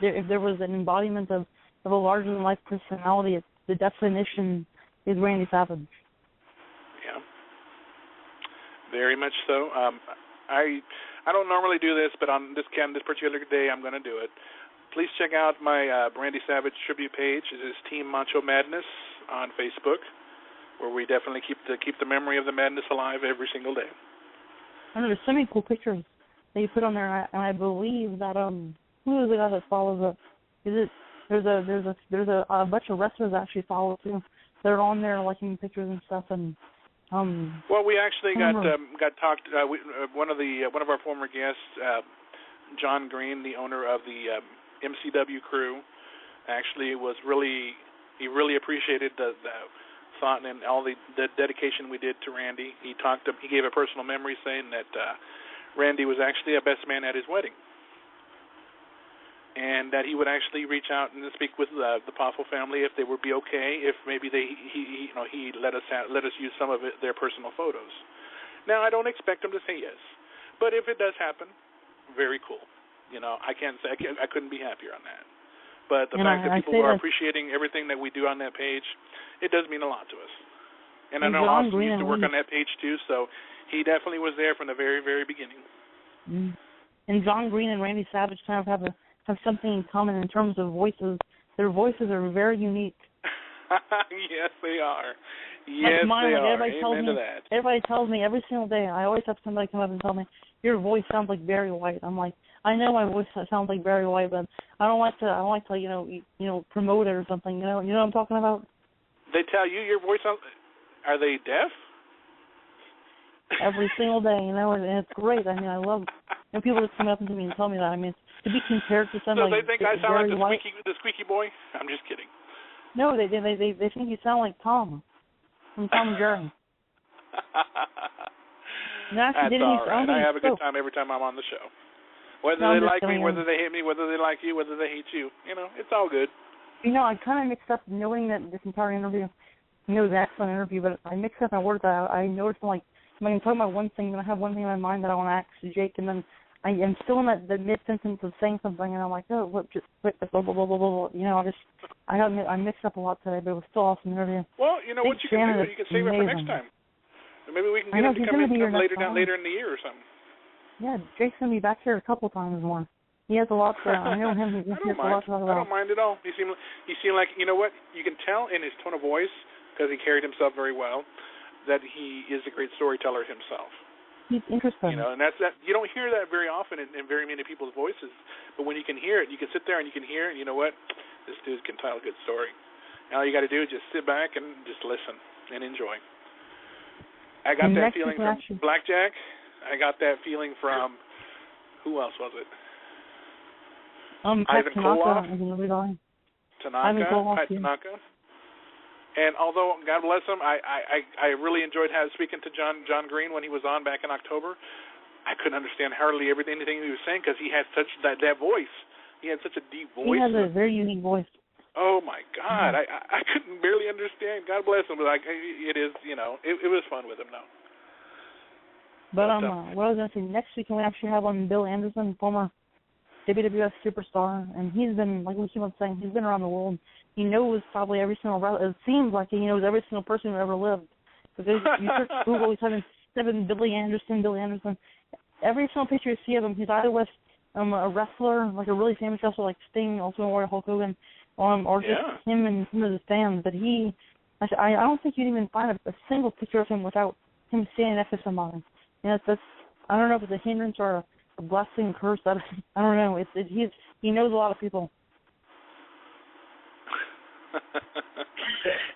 if there was an embodiment of a larger than life personality, the definition is Randy Savage. Yeah, very much so. I don't normally do this, but on this particular day, I'm going to do it. Please check out my Randy Savage tribute page. It is Team Macho Madness on Facebook, where we definitely keep the memory of the madness alive every single day. I know there's so many cool pictures that you put on there, and I believe that who is the guy that follows it? There's a bunch of wrestlers that actually follow too. They're on there liking pictures and stuff, and well, we actually got talked. One of our former guests, John Green, the owner of the MCW crew, actually really appreciated the thought and all the dedication we did to Randy. He gave a personal memory saying that Randy was actually a best man at his wedding, and that he would actually reach out and speak with the Poffel family if they would be okay, if maybe he let us use some of their personal photos. Now, I don't expect him to say yes, but if it does happen, very cool. I can't say I couldn't be happier on that. But the fact that people are appreciating everything that we do on that page, it does mean a lot to us. And I know Austin used to work on that page too, so he definitely was there from the very, very beginning. And John Green and Randy Savage kind of have something in common in terms of voices. Their voices are very unique. Yes, they are. Yes, mine, they are. Amen to that. Everybody tells me every single day. I always have somebody come up and tell me, your voice sounds like Barry White. I'm like, I know my voice sounds like Barry White, but I don't like to promote it or something. You know what I'm talking about? They tell you your voice sounds. Are they deaf? Every single day, and it's great. I mean, I love people just come up to me and tell me that. I mean, to be compared to somebody. So they think I sound Barry like White. the squeaky boy? I'm just kidding. No, they think you sound like Tom from Tom and Jerry. That's all right. I have a good time every time I'm on the show. Whether they like me, whether they hate me, whether they like you, whether they hate you, it's all good. I kind of mixed up knowing that this entire interview, it was an excellent interview, but I mixed up my words. I noticed I'm talking about one thing, and I have one thing in my mind that I want to ask Jake, and then I'm still in that mid-sentence of saying something, and I'm like, oh, what, just blah, blah, blah, blah, blah, blah. I mixed up a lot today, but it was still an awesome interview. Well, what you can do, you can save it for next time. Maybe we can get him to come later in the year or something. Yeah, Jake's going to be back here a couple times more. He has a lot to, I know him, he has a lot to talk about. I don't mind at all. He seemed like, what, you can tell in his tone of voice, because he carried himself very well, that he is a great storyteller himself. He's interesting. And that's that. You don't hear that very often in very many people's voices, but when you can hear it, you can sit there and you can hear it, this dude can tell a good story. And all you got to do is just sit back and just listen and enjoy. I got that feeling from Blackjack. I got that feeling from, who else was it? Ivan Koloff. Tanaka. And although, God bless him, I really enjoyed speaking to John Green when he was on back in October. I couldn't understand hardly anything he was saying because he had such that voice. He had such a deep voice. He has a very unique voice. Oh, my God. I couldn't barely understand. God bless him. But it is, it was fun with him, though. But what I was going to say, next week we actually have on Bill Anderson, former WWF superstar, and he's been, like we keep on saying, he's been around the world. He knows probably every single, it seems like he knows every single person who ever lived. Because you search Google, he's having 7 Billy Anderson. Every single picture you see of him, he's either with a wrestler, like a really famous wrestler like Sting, Ultimate Warrior, Hulk Hogan, or just him and some of his fans. But I don't think you'd even find a single picture of him without him standing next to somebody. And that's I don't know if it's a hindrance or a blessing, curse. I don't know. He knows a lot of people.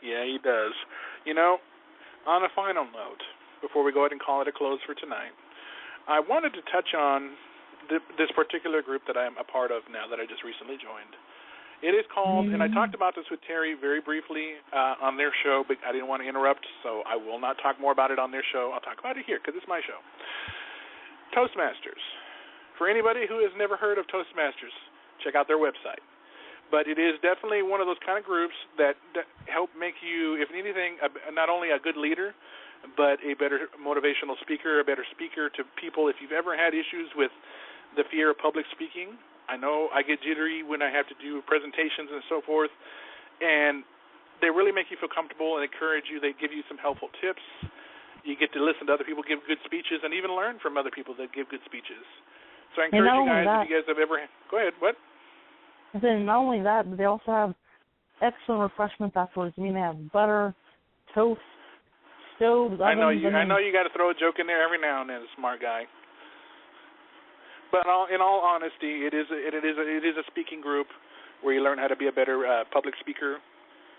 Yeah, he does. On a final note, before we go ahead and call it a close for tonight, I wanted to touch on this particular group that I'm a part of now that I just recently joined. It is called, and I talked about this with Terry very briefly on their show, but I didn't want to interrupt, so I will not talk more about it on their show. I'll talk about it here because it's my show. Toastmasters. For anybody who has never heard of Toastmasters, check out their website. But it is definitely one of those kind of groups that help make you, if anything, not only a good leader, but a better motivational speaker, a better speaker to people. If you've ever had issues with the fear of public speaking, I know I get jittery when I have to do presentations and so forth, and they really make you feel comfortable and encourage you. They give you some helpful tips. You get to listen to other people give good speeches and even learn from other people that give good speeches. So I encourage you guys, if you guys have ever... Go ahead, what? I said not only that, but they also have excellent refreshments afterwards. I mean, they have butter, toast, stoves, ovens. I know you got to throw a joke in there every now and then, smart guy. But in all honesty, it is a speaking group where you learn how to be a better public speaker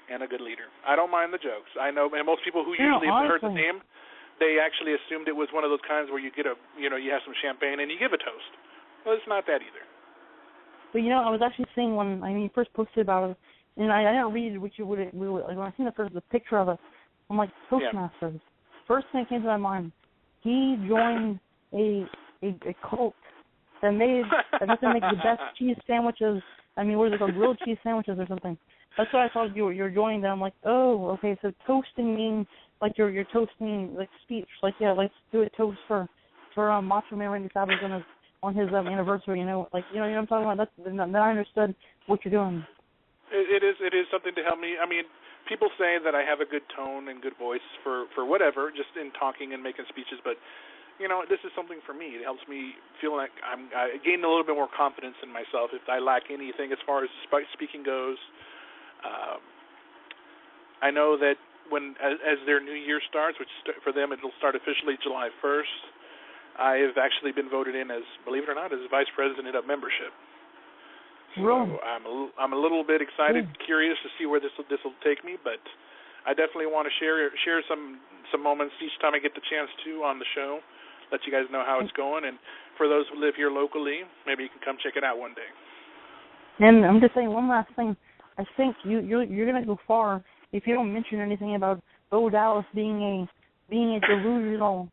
and a good leader. I don't mind the jokes. I know, and most people who usually have heard the name, they actually assumed it was one of those kinds where you get you have some champagne and you give a toast. Well, it's not that either. But I was actually seeing one. I mean, you first posted about it, and I didn't read what you would. When I seen the picture of it, I'm like, Toastmasters. Yeah. First thing that came to my mind, he joined a cult that made the best cheese sandwiches. I mean, what is it called, grilled cheese sandwiches or something? That's what I thought you're joining them. I'm like, oh, okay. So toasting means like you're toasting like speech. Like, yeah, let's do a toast for Macho Man Randy Savage on his anniversary, you know what I'm talking about. Then I understood what you're doing. It is something to help me. I mean, people say that I have a good tone and good voice for whatever, just in talking and making speeches. But this is something for me. It helps me feel like I gain a little bit more confidence in myself if I lack anything as far as speaking goes. I know that as their new year starts, which for them it'll start officially July 1st. I have actually been voted in as, believe it or not, as vice president of membership. Really? So I'm a little bit excited, curious to see where this will take me, but I definitely want to share some moments each time I get the chance to on the show, let you guys know how it's going, and for those who live here locally, maybe you can come check it out one day. And I'm just saying one last thing. I think you're gonna go far if you don't mention anything about Bo Dallas being a delusional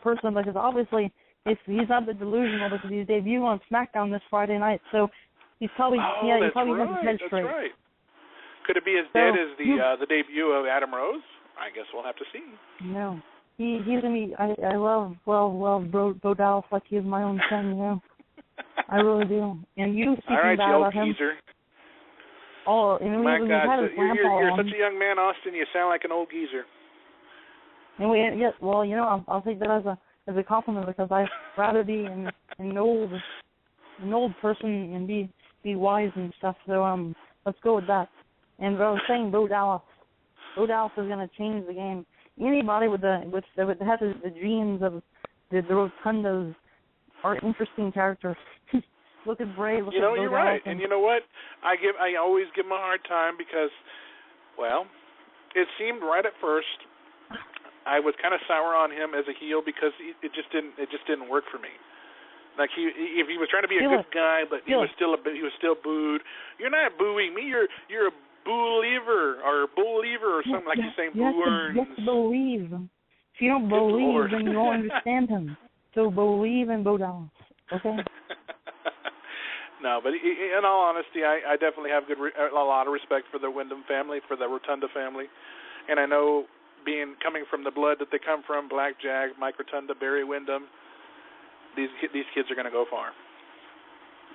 person, because obviously if he's not the delusional because he's debuting on SmackDown this Friday night, so he's probably he's probably has his head straight. That's right. Could it be as dead as the debut of Adam Rose? I guess we'll have to see. No, he's gonna be. I love Bo Dallas like he is my own son. I really do. And you speaking bad about him. Geezer. Oh, and my God, you're such a young man, Austin. You sound like an old geezer. And I'll take that as a compliment, because I'd rather be an old person and be wise and stuff. So let's go with that. And I was saying Bo Dallas is going to change the game. Anybody that has the genes of the Rotundas are interesting characters. Look at Bray. Look at Bo you're Dallas. right. And you know what? I always give him a hard time because, well, it seemed right at first I was kind of sour on him as a heel because it just didn't work for me. Like if he was trying to be a good guy, but he was still booed. You're not booing me. You're a believer or something like you're saying. You have to believe. If you don't believe, then you won't understand him. So believe in Bo Dallas, okay? No, but in all honesty, I definitely have a lot of respect for the Wyndham family, for the Rotunda family, and I know, coming from the blood that they come from, Black Jag, Mike Rotunda, Barry Wyndham, these kids are going to go far.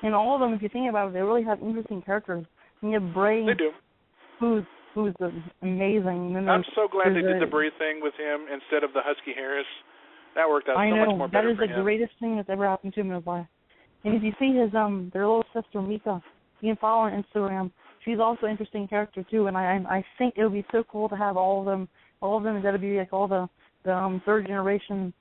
And all of them, if you think about it, they really have interesting characters. And you have Bray, they do, who's amazing. And I'm so glad they did the Bray thing with him instead of the Husky Harris. That worked out so much more better for him. That is the greatest thing that's ever happened to him in his life. And if you see their little sister Mika, you can follow her on Instagram. She's also an interesting character too. And I think it would be so cool to have all of them in WWE, like all the third generation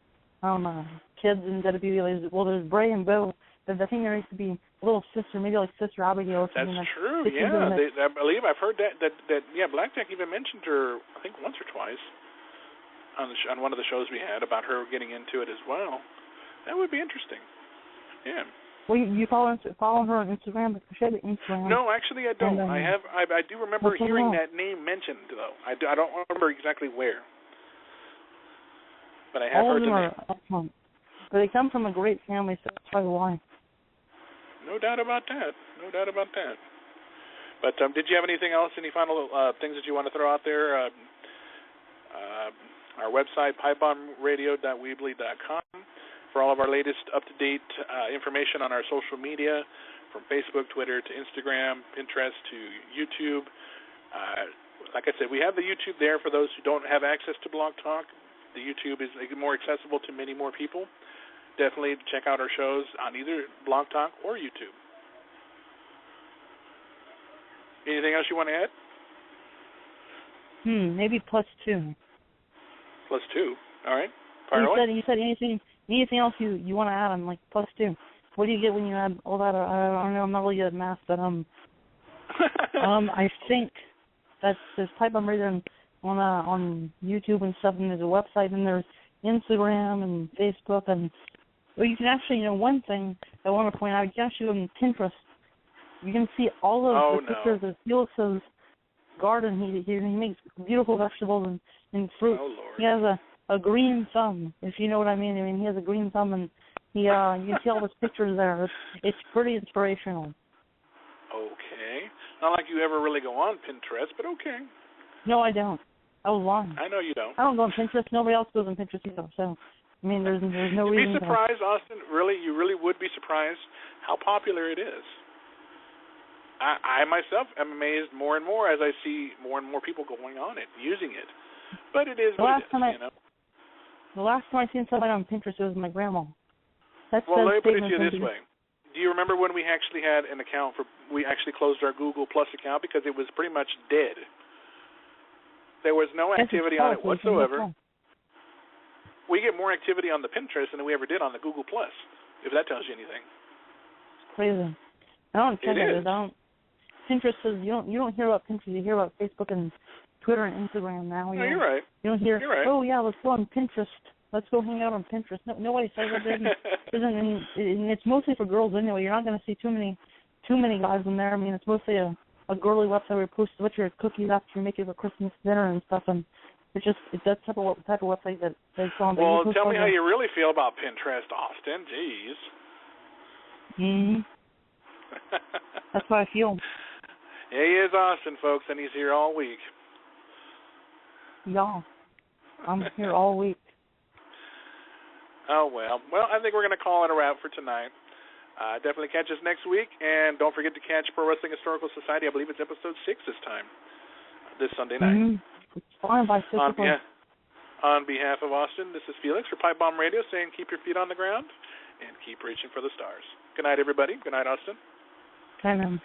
kids in WWE. Well, there's Bray and Bo. But I think there needs to be a little sister, maybe like Sister Abigail or something. That's true. Yeah, I believe I've heard that. Yeah, Blackjack even mentioned her, I think once or twice on one of the shows we had about her getting into it as well. That would be interesting. Yeah. Well, you follow her on Instagram? Because she has an Instagram. No, actually I don't. And, I do remember hearing that name mentioned, though. I don't remember exactly where. But I have heard the name. All of them are excellent. But they come from a great family, so that's probably why. No doubt about that. But did you have anything else, any final things that you want to throw out there? Our website, pipebombradio.weebly.com, for all of our latest up-to-date information on our social media, from Facebook, Twitter, to Instagram, Pinterest, to YouTube. Like I said, we have the YouTube there for those who don't have access to Blog Talk. The YouTube is more accessible to many more people. Definitely check out our shows on either Blog Talk or YouTube. Anything else you want to add? Maybe +2. +2. All right. Fire away. You said anything else you want to add? I'm like +2. What do you get when you add all that? I don't know. I'm not really good at math, but I think that there's Pipebomb Radio on YouTube and stuff, and there's a website, and there's Instagram and Facebook, and you can actually, one thing I want to point out, you can actually go on Pinterest. You can see all of the pictures of Felix's garden. He makes beautiful vegetables and fruit. Oh, Lord. He has a green thumb, if you know what I mean. I mean, he has a green thumb, and you can see all his pictures there. It's pretty inspirational. Okay. Not like you ever really go on Pinterest, but okay. No, I don't. I was lying. I know you don't. I don't go on Pinterest. Nobody else goes on Pinterest either. So, I mean, there's no reason. You'd be surprised, Austin. Really, you really would be surprised how popular it is. I myself am amazed more and more as I see more and more people going on it, using it. But it is what it is, The last time I seen somebody on Pinterest, it was my grandma. Well, let me put it to you this way. Do you remember when we actually had an account we actually closed our Google Plus account because it was pretty much dead? There was no activity on it whatsoever. We get more activity on the Pinterest than we ever did on the Google Plus, if that tells you anything. Crazy. I don't check it. Pinterest says you don't hear about Pinterest. You hear about Facebook and Twitter and Instagram now. No, you're right. You don't hear. You're right. Oh yeah, let's go on Pinterest. Let's go hang out on Pinterest. No, nobody says that. And it's mostly for girls anyway. You're not going to see too many guys in there. I mean, it's mostly a girly website where you post what your cookies after you make it for Christmas dinner and stuff. And it's that type of website that's on. Well, tell me how you really feel about Pinterest, Austin. Jeez. That's how I feel. Yeah, he is Austin, folks, and he's here all week. Yeah, I'm here all week. Oh, well, I think we're going to call it a wrap for tonight. Definitely catch us next week, and don't forget to catch Pro Wrestling Historical Society. I believe it's episode 6 this time, this Sunday night. It's fine by 6 o'clock. On behalf of Austin, this is Felix for Pipebomb Radio saying keep your feet on the ground and keep reaching for the stars. Good night, everybody. Good night, Austin. Good night.